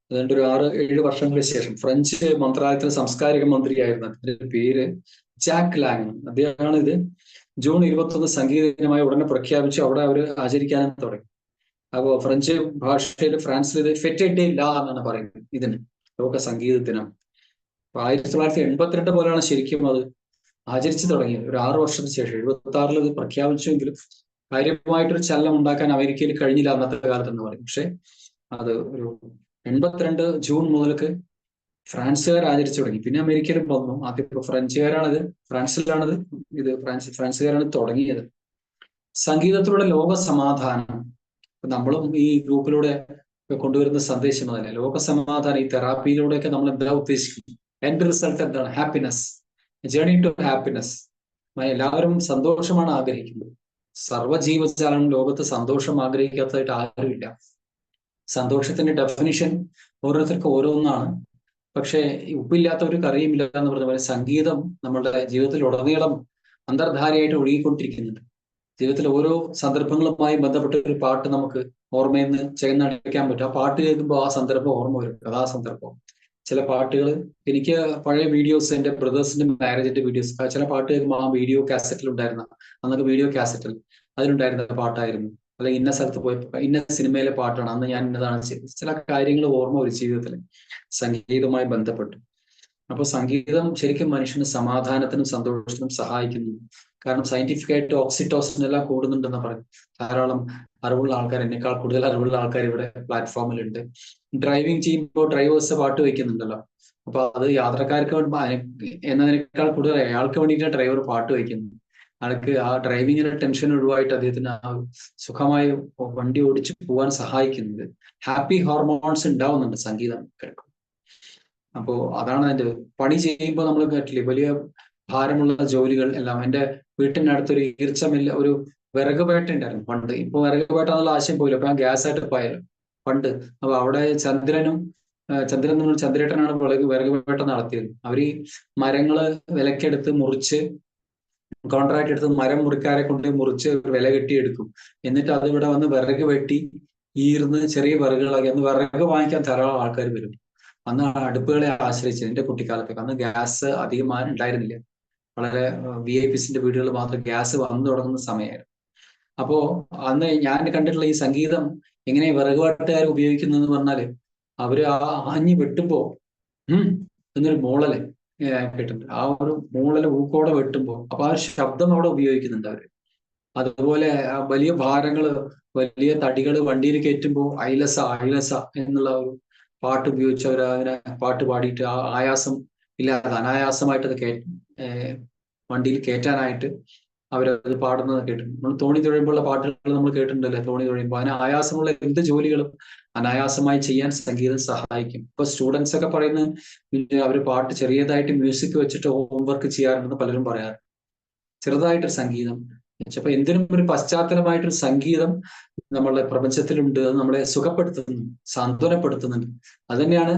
Speaker 5: അതുകൊണ്ട് ഒരു 6-7 വർഷങ്ങൾക്ക് ശേഷം ഫ്രഞ്ച് മന്ത്രാലയത്തിലെ സാംസ്കാരിക മന്ത്രിയായിരുന്ന, അതിന്റെ പേര് ജാക്ക് ലാങ്, അദ്ദേഹമാണ് ഇത് ജൂൺ 21 സംഗീത ദിനമായി ഉടനെ പ്രഖ്യാപിച്ച് അവിടെ അവർ ആചരിക്കാനും തുടങ്ങി. അപ്പോൾ ഫ്രഞ്ച് ഭാഷയിൽ ഫ്രാൻസിൽ ഇത് ഫെറ്റെ ഡേ ലാ എന്നാണ് പറയുന്നത് ഇതിന്, ലോക സംഗീത ദിനം. 1982 പോലെയാണ് ശരിക്കും അത് ആചരിച്ചു തുടങ്ങിയത്. ഒരു 6 വർഷത്തിന് ശേഷം 76 ഇത് പ്രഖ്യാപിച്ചുവെങ്കിലും കാര്യമായിട്ടൊരു ചലനം ഉണ്ടാക്കാൻ അമേരിക്കയിൽ കഴിഞ്ഞില്ല അന്നത്തെ കാലത്ത് എന്ന് പറയും. പക്ഷെ അത് ഒരു 82 ജൂൺ മുതൽക്ക് ഫ്രാൻസുകാർ ആചരിച്ചു തുടങ്ങി. പിന്നെ അമേരിക്കയിലും വന്നു. ആദ്യം ഫ്രഞ്ചുകാരാണിത്, ഫ്രാൻസുകാരാണ് തുടങ്ങിയത്. സംഗീതത്തിലൂടെ ലോക സമാധാനം, നമ്മളും ഈ ഗ്രൂപ്പിലൂടെ കൊണ്ടുവരുന്ന സന്ദേശം അതല്ലേ, ലോക സമാധാനം. ഈ തെറാപ്പിയിലൂടെയൊക്കെ നമ്മൾ എന്താ ഉദ്ദേശിക്കുന്നത്? എൻഡ് റിസൾട്ട് എന്താണ്? Happiness, journey to happiness. എല്ലാവരും സന്തോഷമാണ് ആഗ്രഹിക്കുന്നത്. സർവ്വജീവജാലം ലോകത്ത് സന്തോഷം ആഗ്രഹിക്കാത്തതായിട്ട് ആരുമില്ല. സന്തോഷത്തിന്റെ ഡെഫിനിഷൻ ഓരോരുത്തർക്കും ഓരോന്നാണ്. പക്ഷെ ഉപ്പില്ലാത്ത ഒരു കറിയുമില്ല എന്ന് പറഞ്ഞ പോലെ സംഗീതം നമ്മളുടെ ജീവിതത്തിൽ ഉടനീളം അന്തർധാരയായിട്ട് ഒഴുകിക്കൊണ്ടിരിക്കുന്നുണ്ട്. ജീവിതത്തിലെ ഓരോ സന്ദർഭങ്ങളുമായി ബന്ധപ്പെട്ട ഒരു പാട്ട് നമുക്ക് ഓർമ്മയിൽ നിന്ന് ചേർന്നടിക്കാൻ പറ്റും. ആ പാട്ട് കേൾക്കുമ്പോൾ ആ സന്ദർഭം ഓർമ്മ വരും, കഥാസന്ദർഭം. ചില പാട്ടുകൾ, എനിക്ക് പഴയ വീഡിയോസ്, എൻ്റെ ബ്രദേഴ്സിന്റെ മാരേജിന്റെ വീഡിയോസ്, ചില പാട്ട് കേൾക്കുമ്പോൾ ആ വീഡിയോ കാസറ്റിൽ ഉണ്ടായിരുന്ന, അന്നൊക്കെ വീഡിയോ കാസറ്റിൽ അതിലുണ്ടായിരുന്ന പാട്ടായിരുന്നു, അല്ലെങ്കിൽ ഇന്ന സ്ഥലത്ത് പോയപ്പോൾ ഇന്ന സിനിമയിലെ പാട്ടാണ്, അന്ന് ഞാൻ ഇന്നതാണ് ചെയ്തത്. ചില കാര്യങ്ങൾ ഓർമ്മ വരും ജീവിതത്തിൽ സംഗീതവുമായി ബന്ധപ്പെട്ട്. അപ്പോൾ സംഗീതം ശരിക്കും മനുഷ്യന് സമാധാനത്തിനും സന്തോഷത്തിനും സഹായിക്കുന്നു. കാരണം സയന്റിഫിക് ആയിട്ട് ഓക്സിറ്റോസിൻ എല്ലാം കൂടുന്നുണ്ടെന്ന് പറയും. ധാരാളം അറിവുള്ള ആൾക്കാർ, എന്നേക്കാൾ കൂടുതൽ അറിവുള്ള ആൾക്കാർ ഇവിടെ പ്ലാറ്റ്ഫോമിലുണ്ട്. ഡ്രൈവിംഗ് ചെയ്യുമ്പോൾ ഡ്രൈവേഴ്സ് പാട്ട് വയ്ക്കുന്നുണ്ടല്ലോ. അപ്പൊ അത് യാത്രക്കാർക്ക് എന്നതിനേക്കാൾ കൂടുതൽ അയാൾക്ക് വേണ്ടിയിട്ടാണ് ഡ്രൈവർ പാട്ട് വയ്ക്കുന്നത്. ആൾക്ക് ആ ഡ്രൈവിങ്ങിന്റെ ടെൻഷൻ ഒഴിവായിട്ട് അദ്ദേഹത്തിന് ആ സുഖമായി വണ്ടി ഓടിച്ച് പോകാൻ സഹായിക്കുന്നത്. ഹാപ്പി ഹോർമോൺസ് ഉണ്ടാവുന്നുണ്ട് സംഗീതം കേൾക്കും. അപ്പോ അതാണ് അതിന്റെ. പണി ചെയ്യുമ്പോൾ നമ്മൾ കേട്ടില്ലേ, വലിയ ഭാരമുള്ള ജോലികൾ എല്ലാം. എൻ്റെ വീട്ടിനടുത്തൊരു ഈർച്ചമില്ല, ഒരു വിറക് വേട്ട ഉണ്ടായിരുന്നു പണ്ട്. ഇപ്പൊ വിറക് വേട്ട എന്നുള്ള ആശയം പോയില്ല, അപ്പൊ ഞാൻ ഗ്യാസ് ആയിട്ട് പോയാലും പണ്ട്. അപ്പൊ അവിടെ ചന്ദ്രേട്ടനാണ് വിറക് വേട്ട നടത്തിയത്. അവര് മരങ്ങള് വിലക്കെടുത്ത് മുറിച്ച്, കോൺട്രാക്ട് എടുത്ത് മരം മുറിക്കാരെ കൊണ്ട് മുറിച്ച് വില കെട്ടിയെടുക്കും. എന്നിട്ട് അത് ഇവിടെ വന്ന് വിറക് വെട്ടി ഈർന്ന് ചെറിയ വിറകുകളാക്കി. അന്ന് വിറക് വാങ്ങിക്കാൻ ധാരാളം ആൾക്കാർ വരും. അന്ന് അടുപ്പുകളെ ആശ്രയിച്ചത്. എൻ്റെ കുട്ടിക്കാലത്തൊക്കെ അന്ന് ഗ്യാസ് അധികം ഉണ്ടായിരുന്നില്ല. വളരെ VIPസിന്റെ വീടുകളിൽ മാത്രം ഗ്യാസ് വന്നു തുടങ്ങുന്ന സമയമായിരുന്നു. അപ്പോ അന്ന് ഞാൻ കണ്ടിട്ടുള്ള ഈ സംഗീതം എങ്ങനെ വിറകുപാട്ടുകാർ ഉപയോഗിക്കുന്നതെന്ന് പറഞ്ഞാല്, അവര് ആ ആഞ്ഞ് വെട്ടുമ്പോ എന്നൊരു മൂളല് കേട്ടിട്ടുണ്ട്. ആ ഒരു മൂളല് ഊക്കോടെ വെട്ടുമ്പോൾ അപ്പൊ ആ ഒരു ശബ്ദം അവിടെ ഉപയോഗിക്കുന്നുണ്ട് അവര്. അതുപോലെ വലിയ ഭാരങ്ങള്, വലിയ തടികൾ വണ്ടിയിൽ കയറ്റുമ്പോൾ ഐലസ ഐലസ എന്നുള്ള ഒരു പാട്ട് ഉപയോഗിച്ച് അവർ അതിനെ പാട്ട് പാടിയിട്ട് ആ ആയാസം ഇല്ലാതെ അനായാസമായിട്ട് അത് വണ്ടിയിൽ കയറ്റാനായിട്ട് അവരത് പാടുന്നത് കേട്ടിട്ടുണ്ട്. നമ്മൾ തോണി തുഴയുമ്പോഴുള്ള പാട്ടുകൾ നമ്മൾ കേട്ടിട്ടുണ്ടല്ലേ? തോണി തുഴയുമ്പോൾ അതിന് ആയാസമുള്ള എന്ത് ജോലികളും അനായാസമായി ചെയ്യാൻ സംഗീതം സഹായിക്കും. ഇപ്പൊ സ്റ്റുഡൻസ് ഒക്കെ പറയുന്നത് അവർ പാട്ട് ചെറിയതായിട്ട് മ്യൂസിക് വെച്ചിട്ട് ഹോംവർക്ക് ചെയ്യാറുണ്ടെന്ന് പലരും പറയാറ്. ചെറുതായിട്ടൊരു സംഗീതം. അപ്പൊ എന്തിനും ഒരു പശ്ചാത്തലമായിട്ടൊരു സംഗീതം നമ്മളുടെ പ്രപഞ്ചത്തിലുണ്ട്. അത് നമ്മളെ സുഖപ്പെടുത്തുന്നുണ്ട്, സാന്ത്വനപ്പെടുത്തുന്നുണ്ട്. അത് തന്നെയാണ്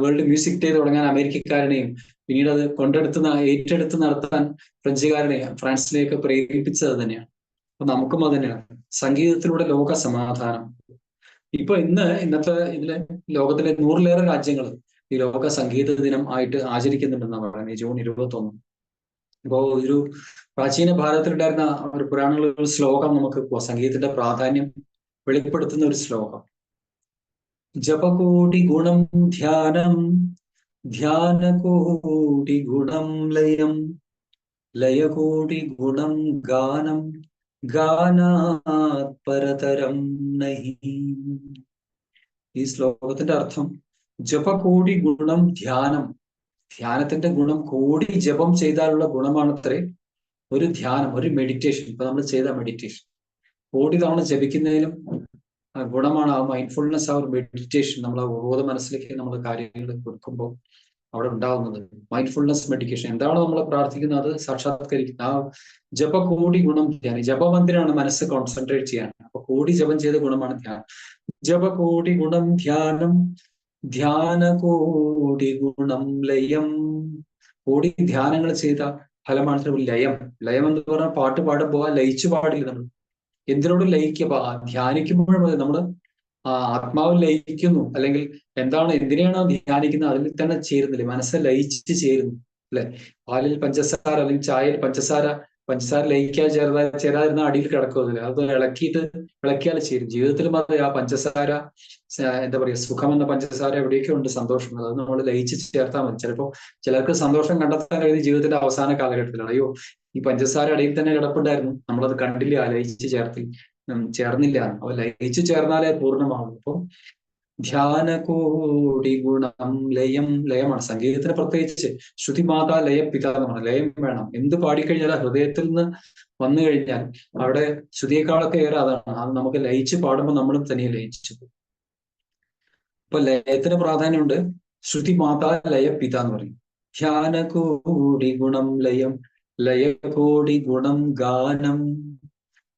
Speaker 5: വേൾഡ് മ്യൂസിക് ഡേ തുടങ്ങാൻ അമേരിക്കക്കാരനെയും പിന്നീട് അത് ഏറ്റെടുത്ത് നടത്താൻ ഫ്രഞ്ചുകാരനെയും ഫ്രാൻസിനെയൊക്കെ പ്രേരിപ്പിച്ചത് തന്നെയാണ്. അപ്പൊ നമുക്കും അത് തന്നെയാണ് സംഗീതത്തിലൂടെ ലോക സമാധാനം. ഇപ്പൊ ഇന്നത്തെ ഇതിലെ ലോകത്തിലെ 100-ലേറെ രാജ്യങ്ങൾ ഈ ലോക സംഗീത ദിനം ആയിട്ട് ആചരിക്കുന്നുണ്ടെന്നാണ് പറയുന്നത്, ജൂൺ 21. ഇപ്പോ ഒരു പ്രാചീന ഭാരതത്തിലുണ്ടായിരുന്ന ഒരു പുരാണങ്ങളിൽ ഒരു ശ്ലോകം നമുക്ക് സംഗീതത്തിന്റെ പ്രാധാന്യം വെളിപ്പെടുത്തുന്ന ഒരു ശ്ലോകം. ജപകോടി ഗുണം ധ്യാനം, ധ്യാനകോടി ഗുണം ലയം, ലയകോടി ഗുണം ഗാനം, ഗാനാത് പരതരം നഹി. ഈ ശ്ലോകത്തിന്റെ അർത്ഥം ജപകോടി ഗുണം ധ്യാനം. ധ്യാനത്തിന്റെ ഗുണം കോടി ജപം ചെയ്താലുള്ള ഗുണമാണത്രേ ഒരു ധ്യാനം, ഒരു മെഡിറ്റേഷൻ. ഇപ്പൊ നമ്മൾ ചെയ്ത മെഡിറ്റേഷൻ കോടി തവണ ജപിക്കുന്നതിലും ഗുണമാണ് ആ മൈൻഡ്ഫുൾനെസ്, ആ ഒരു മെഡിറ്റേഷൻ. നമ്മൾ ആ ബോധ മനസ്സിലേക്ക് നമ്മൾ കാര്യങ്ങൾ കൊടുക്കുമ്പോൾ അവിടെ ഉണ്ടാവുന്നത് മൈൻഡ്ഫുൾനെസ് മെഡിറ്റേഷൻ. എന്താണ് നമ്മൾ പ്രാർത്ഥിക്കുന്നത് അത് സാക്ഷാത്കരിക്കുന്നത്. ആ ജപകോടി ഗുണം ധ്യാനം. ജപം എന്തിനാണ്? മനസ്സ് കോൺസെൻട്രേറ്റ് ചെയ്യാൻ. അപ്പൊ കോടി ജപം ചെയ്ത ഗുണമാണ് ധ്യാനം. ജപകോടി ഗുണം ധ്യാനം, ധ്യാനകോടി ഗുണം ലയം. കോടി ധ്യാനങ്ങൾ ചെയ്ത ഫലമാണ് ലയം. ലയം എന്ന് പറഞ്ഞാൽ പാട്ട് പാടുമ്പോൾ ലയിച്ചു പാടില്ല. നമ്മൾ എന്തിനോടും ലയിക്കുക. ധ്യാനിക്കുമ്പോഴും നമ്മൾ ആത്മാവിൽ ലയിക്കുന്നു. അല്ലെങ്കിൽ എന്തിനെയാണോ ധ്യാനിക്കുന്നത് അതിൽ തന്നെ ചേരുന്നില്ലേ? മനസ്സ് ലയിച്ച് ചേരുന്നു അല്ലെ? പാലിൽ പഞ്ചസാര അല്ലെങ്കിൽ ചായയിൽ പഞ്ചസാര ലയിക്കാൻ ചേരാതിരുന്ന അടിയിൽ കിടക്കുന്നില്ല. അത് ഇളക്കിയാൽ ചേരും. ജീവിതത്തിലും അത് ആ പഞ്ചസാര, എന്താ പറയുക, സുഖം എന്ന പഞ്ചസാര എവിടെയൊക്കെ ഉണ്ട്, സന്തോഷം. അത് നമ്മൾ ലയിച്ച് ചേർത്താൽ മതി. ചിലപ്പോൾ ചിലർക്ക് സന്തോഷം കണ്ടെത്താൻ കഴിയുന്ന ജീവിതത്തിന്റെ അവസാന കാലഘട്ടത്തിലാണ്. അയ്യോ, ഈ പഞ്ചസാര അടിയിൽ തന്നെ കിടപ്പുണ്ടായിരുന്നു, നമ്മളത് കണ്ടില്ല, ലയിച്ച് ചേർന്നില്ല. അപ്പൊ ലയിച്ചു ചേർന്നാലേ പൂർണ്ണമാകും. അപ്പൊ ധ്യാനകോടി ഗുണം ലയം. ലയമാണ് സംഗീതത്തിന് പ്രത്യേകിച്ച്. ശ്രുതിമാതാ ലയ പിതാന്നാണ്. ലയം വേണം. എന്ത് പാടിക്കഴിഞ്ഞാൽ ഹൃദയത്തിൽ നിന്ന് വന്നു കഴിഞ്ഞാൽ അവിടെ ശ്രുതിയേക്കാളൊക്കെ ഏറെ അതാണ്. അത് നമുക്ക് ലയിച്ച് പാടുമ്പോൾ നമ്മളും തനിയെ ലയിച്ചു. അപ്പൊ ലയത്തിന് പ്രാധാന്യമുണ്ട്. ശ്രുതിമാതാ ലയ പിത എന്ന് പറയും. ധ്യാനകോടി ഗുണം ലയം, ലയകോടി ഗുണം ഗാനം.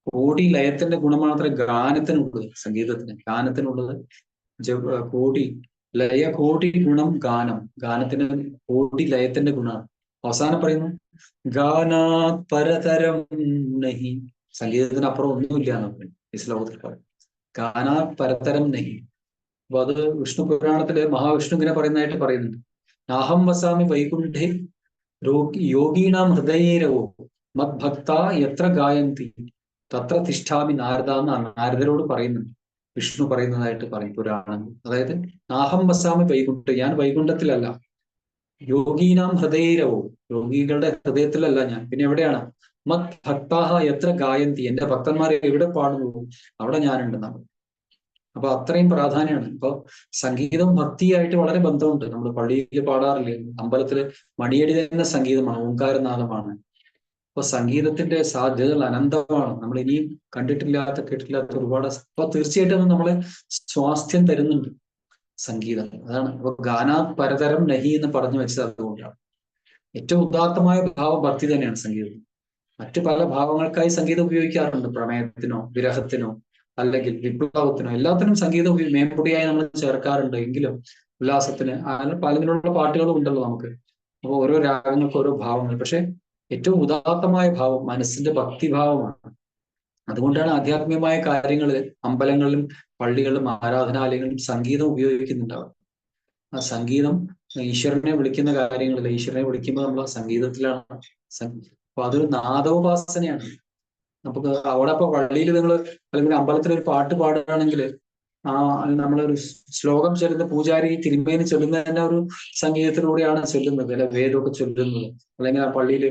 Speaker 5: കോടി ലയത്തിന്റെ ഗുണമാണ് ഗാനത്തിനുള്ളത്. ഗാനത്തിനുള്ളത് കോടി ലയ കോടി ഗുണം ഗാനം. ഗാനത്തിന് കോടി ലയത്തിന്റെ ഗുണമാണ്. അവസാനം പറയുന്നു ഗാനാത് പരതരം നഹി. സംഗീതത്തിനപ്പുറം ഒന്നുമില്ല എന്ന് പറയും ഈ ശ്ലോകത്തിൽ പറയും. ഗാനാത് പരതരം നഹി. അപ്പൊ അത് വിഷ്ണു പുരാണത്തില് മഹാവിഷ്ണു ഇങ്ങനെ പറയുന്നതായിട്ട് പറയുന്നുണ്ട്. നാഹം വസാമി വൈകുണ്ഠേ യോഗീണാം ഹൃദയേരവോ മദ്ഭക്ത എത്ര ഗായന്തി തത്ര തിഷ്ഠാമി നാരദ എന്ന് നാരദരോട് പറയുന്നുണ്ട്. വിഷ്ണു പറയുന്നതായിട്ട് പറയും പുരാണം. അതായത് നാഹം വസാമി വൈകുണ്ഠ, ഞാൻ വൈകുണ്ഠത്തിലല്ല. യോഗീനാം ഹൃദയേരവോ, യോഗികളുടെ ഹൃദയത്തിലല്ല ഞാൻ. പിന്നെ എവിടെയാണ്? മത് ഭക്താഹ എത്ര ഗായന്തി, എന്റെ ഭക്തന്മാരെ എവിടെ പാടുന്നു അവിടെ ഞാനുണ്ടെന്നാണ്. അപ്പൊ അത്രയും പ്രാധാന്യമാണ്. ഇപ്പൊ സംഗീതം ഭക്തിയായിട്ട് വളരെ ബന്ധമുണ്ട്. നമ്മൾ പള്ളിയിൽ പാടാറില്ലേ? അമ്പലത്തില് മണിയടി തന്നെ സംഗീതമാണ്, ഓംകാരനാദമാണ്. അപ്പൊ സംഗീതത്തിന്റെ സാധ്യതകൾ അനന്തമാണ്. നമ്മൾ ഇനിയും കേട്ടിട്ടില്ലാത്ത ഒരുപാട്. അപ്പൊ തീർച്ചയായിട്ടും നമ്മളെ സ്വാസ്ഥ്യം തരുന്നുണ്ട് സംഗീതം. അതാണ് അപ്പൊ ഗാനാ പരതരം നഹി എന്ന് പറഞ്ഞു വെച്ചത് അതുകൊണ്ടാണ്. ഏറ്റവും ഉദാത്തമായ ഭാവം ഭക്തി തന്നെയാണ് സംഗീതം. മറ്റു പല ഭാവങ്ങൾക്കായി സംഗീതം ഉപയോഗിക്കാറുണ്ട്. പ്രണയത്തിനോ വിരഹത്തിനോ അല്ലെങ്കിൽ വിപ്ലവത്തിനോ എല്ലാത്തിനും സംഗീതം മേമ്പൊടിയായി നമ്മൾ ചേർക്കാറുണ്ട്. എങ്കിലും ഉല്ലാസത്തിന് പലതിനുള്ള പാട്ടുകളും ഉണ്ടല്ലോ നമുക്ക്. അപ്പൊ ഓരോ രാഗങ്ങൾക്ക് ഓരോ ഭാവങ്ങൾ. പക്ഷെ ഏറ്റവും ഉദാത്തമായ ഭാവം മനസ്സിന്റെ ഭക്തിഭാവമാണ്. അതുകൊണ്ടാണ് ആധ്യാത്മികമായ കാര്യങ്ങളിൽ അമ്പലങ്ങളിലും പള്ളികളിലും ആരാധനാലയങ്ങളിലും സംഗീതം ഉപയോഗിക്കുന്നുണ്ടാവും. ആ സംഗീതം ഈശ്വരനെ വിളിക്കുന്ന കാര്യങ്ങളിൽ, ഈശ്വരനെ വിളിക്കുമ്പോൾ നമ്മൾ ആ സംഗീതത്തിലാണ്. അപ്പൊ അതൊരു നാദോപാസനയാണ്. നമുക്ക് അവിടെ ഇപ്പൊ പള്ളിയിൽ നിങ്ങൾ അല്ലെങ്കിൽ അമ്പലത്തിൽ ഒരു പാട്ട് പാടുകയാണെങ്കിൽ നമ്മളൊരു ശ്ലോകം ചൊല്ലുന്ന പൂജാരി തിരുമേനി ചൊല്ലുന്ന തന്നെ ഒരു സംഗീതത്തിലൂടെയാണ് ചൊല്ലുന്നത്, അല്ലെ വേദമൊക്കെ ചൊല്ലുന്നത്, അല്ലെങ്കിൽ ആ പള്ളിയിൽ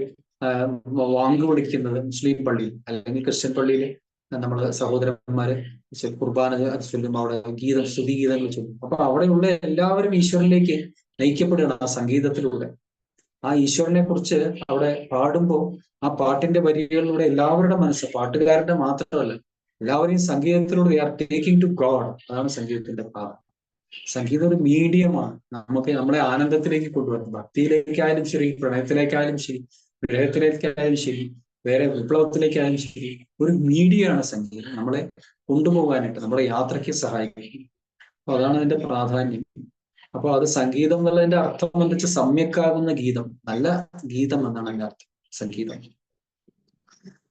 Speaker 5: വാങ്ക് വിളിക്കുന്നത്, മുസ്ലിം പള്ളിയിൽ അല്ലെങ്കിൽ ക്രിസ്ത്യൻ പള്ളിയിൽ നമ്മള് സഹോദരന്മാര് കുർബാന ചൊല്ലുമ്പോൾ അവിടെ ഗീതം, സ്തുതി ഗീതങ്ങൾ ചൊല്ലും. അപ്പൊ അവിടെയുള്ള എല്ലാവരും ഈശ്വരനിലേക്ക് നയിക്കപ്പെടുകയാണ് ആ സംഗീതത്തിലൂടെ. ആ ഈശ്വരനെ കുറിച്ച് അവിടെ പാടുമ്പോൾ ആ പാട്ടിന്റെ വരികളിലൂടെ എല്ലാവരുടെ മനസ്സ്, പാട്ടുകാരുടെ മാത്രമല്ല, എല്ലാവരെയും സംഗീതത്തിലൂടെ they are taking to God. അതാണ് സംഗീതത്തിന്റെ ഭാവം. സംഗീതം ഒരു മീഡിയമാണ്, നമുക്ക് നമ്മളെ ആനന്ദത്തിലേക്ക് കൊണ്ടുവരുന്നത്. ഭക്തിയിലേക്കായാലും ശരി, പ്രണയത്തിലേക്കായാലും ശരി, വിരഹത്തിലേക്കായാലും ശരി, വേറെ വിപ്ലവത്തിലേക്കായാലും ശരി, ഒരു മീഡിയമാണ് സംഗീതം നമ്മളെ കൊണ്ടുപോകാനായിട്ട്, നമ്മുടെ യാത്രയ്ക്ക് സഹായിക്കും. അപ്പൊ അതാണ് അതിന്റെ പ്രാധാന്യം. അപ്പൊ അത് സംഗീതം എന്നുള്ളതിന്റെ അർത്ഥം എന്ന് വെച്ചാൽ സമ്യക്കാകുന്ന ഗീതം, നല്ല ഗീതം എന്നാണ് അതിന്റെ അർത്ഥം സംഗീതം.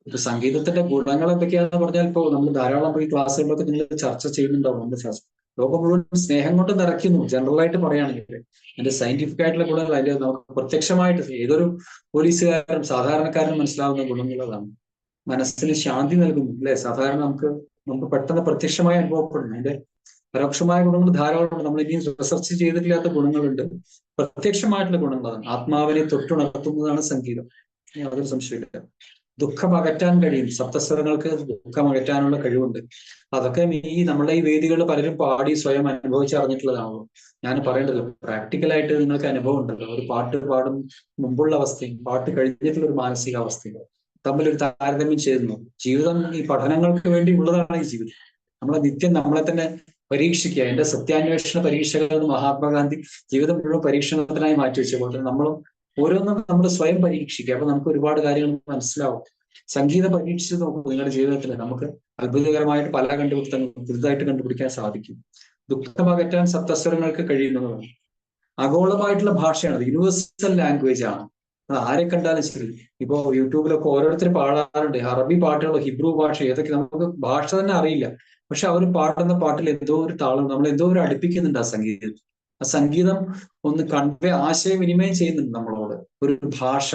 Speaker 5: ഇപ്പൊ സംഗീതത്തിന്റെ ഗുണങ്ങൾ എന്തൊക്കെയാണെന്ന് പറഞ്ഞാൽ, ഇപ്പൊ നമ്മൾ ധാരാളം ഈ ക്ലാസ്സുകളിലൊക്കെ നിങ്ങൾ ചർച്ച ചെയ്യുന്നുണ്ടാവും. നമ്മുടെ ലോകം മുഴുവൻ സ്നേഹം കൊണ്ട് നിറയ്ക്കുന്നു. ജനറൽ ആയിട്ട് പറയുകയാണെങ്കിൽ അതിന്റെ സയന്റിഫിക് ആയിട്ടുള്ള ഗുണങ്ങൾ അതിൽ നമുക്ക് പ്രത്യക്ഷമായിട്ട് ഏതൊരു പോലീസുകാരനും സാധാരണക്കാരനും മനസ്സിലാവുന്ന ഗുണങ്ങളാണ്. മനസ്സിന് ശാന്തി നൽകുന്നു, അല്ലെ? സാധാരണ നമുക്ക് പെട്ടെന്ന് പ്രത്യക്ഷമായി അനുഭവപ്പെടുന്നു. അതിന്റെ പരോക്ഷമായ ഗുണങ്ങൾ ധാരാളമുണ്ട്. നമ്മൾ ഇനിയും റിസർച്ച് ചെയ്തിട്ടില്ലാത്ത ഗുണങ്ങളുണ്ട്. പ്രത്യക്ഷമായിട്ടുള്ള ഗുണങ്ങളാണ്. ആത്മാവിനെ തൊട്ടുണർത്തുന്നതാണ് സംഗീതം, യാതൊരു സംശയമില്ല. ദുഃഖം അകറ്റാൻ കഴിയും, സപ്തസ്വരങ്ങൾക്ക് ദുഃഖം അകറ്റാനുള്ള കഴിവുണ്ട്. അതൊക്കെ നമ്മളെ ഈ വേദികളിൽ പലരും പാടി സ്വയം അനുഭവിച്ചറിഞ്ഞിട്ടുള്ളതാണല്ലോ. ഞാൻ പറയേണ്ടല്ലോ, പ്രാക്ടിക്കലായിട്ട് നിങ്ങൾക്ക് അനുഭവം ഉണ്ടല്ലോ. ഒരു പാട്ട് പാടും മുമ്പുള്ള അവസ്ഥയും പാട്ട് കഴിഞ്ഞിട്ടുള്ള ഒരു മാനസികാവസ്ഥയും തമ്മിലൊരു താരതമ്യം ചെയ്യുന്നു. ജീവിതം ഈ പഠനങ്ങൾക്ക് വേണ്ടി ഉള്ളതാണ്. ഈ ജീവിതം നമ്മളെ നിത്യം നമ്മളെ തന്നെ പരീക്ഷിക്കുക. എന്റെ സത്യാന്വേഷണ പരീക്ഷകൾ മഹാത്മാഗാന്ധി ജീവിതം മുഴുവൻ പരീക്ഷണത്തിനായി മാറ്റിവെച്ച പോലെ നമ്മളും ഓരോന്നും നമ്മൾ സ്വയം പരീക്ഷിക്കുക. അപ്പൊ നമുക്ക് ഒരുപാട് കാര്യങ്ങൾ മനസ്സിലാവും. സംഗീതം പരീക്ഷിച്ച് നോക്കൂ. നിങ്ങളുടെ ജീവിതത്തിൽ നമുക്ക് അത്ഭുതകരമായിട്ട് പല കണ്ടുപിടുത്തങ്ങളും പുതുതായിട്ട് കണ്ടുപിടിക്കാൻ സാധിക്കും. ദുഃഖം അകറ്റാൻ സപ്തസ്വരങ്ങൾക്ക് കഴിയുന്നതാണ്. ആഗോളമായിട്ടുള്ള ഭാഷയാണ്, യൂണിവേഴ്സൽ ലാംഗ്വേജ് ആണ്. അത് ആരെ കണ്ടാലും ശരി. ഇപ്പോ യൂട്യൂബിലൊക്കെ ഓരോരുത്തർ പാടാറുണ്ട് അറബി പാട്ടുകളോ ഹിബ്രു ഭാഷ, ഏതൊക്കെ നമുക്ക് ഭാഷ തന്നെ അറിയില്ല. പക്ഷെ അവർ പാടുന്ന പാട്ടിൽ എന്തോ ഒരു താളം, നമ്മൾ എന്തോ ഒരു അടുപ്പിക്കുന്നുണ്ട് ആ സംഗീതം. ആ സംഗീതം ഒന്ന് ആശയവിനിമയം ചെയ്യുന്നുണ്ട് നമ്മളോട്. ഒരു ഭാഷ,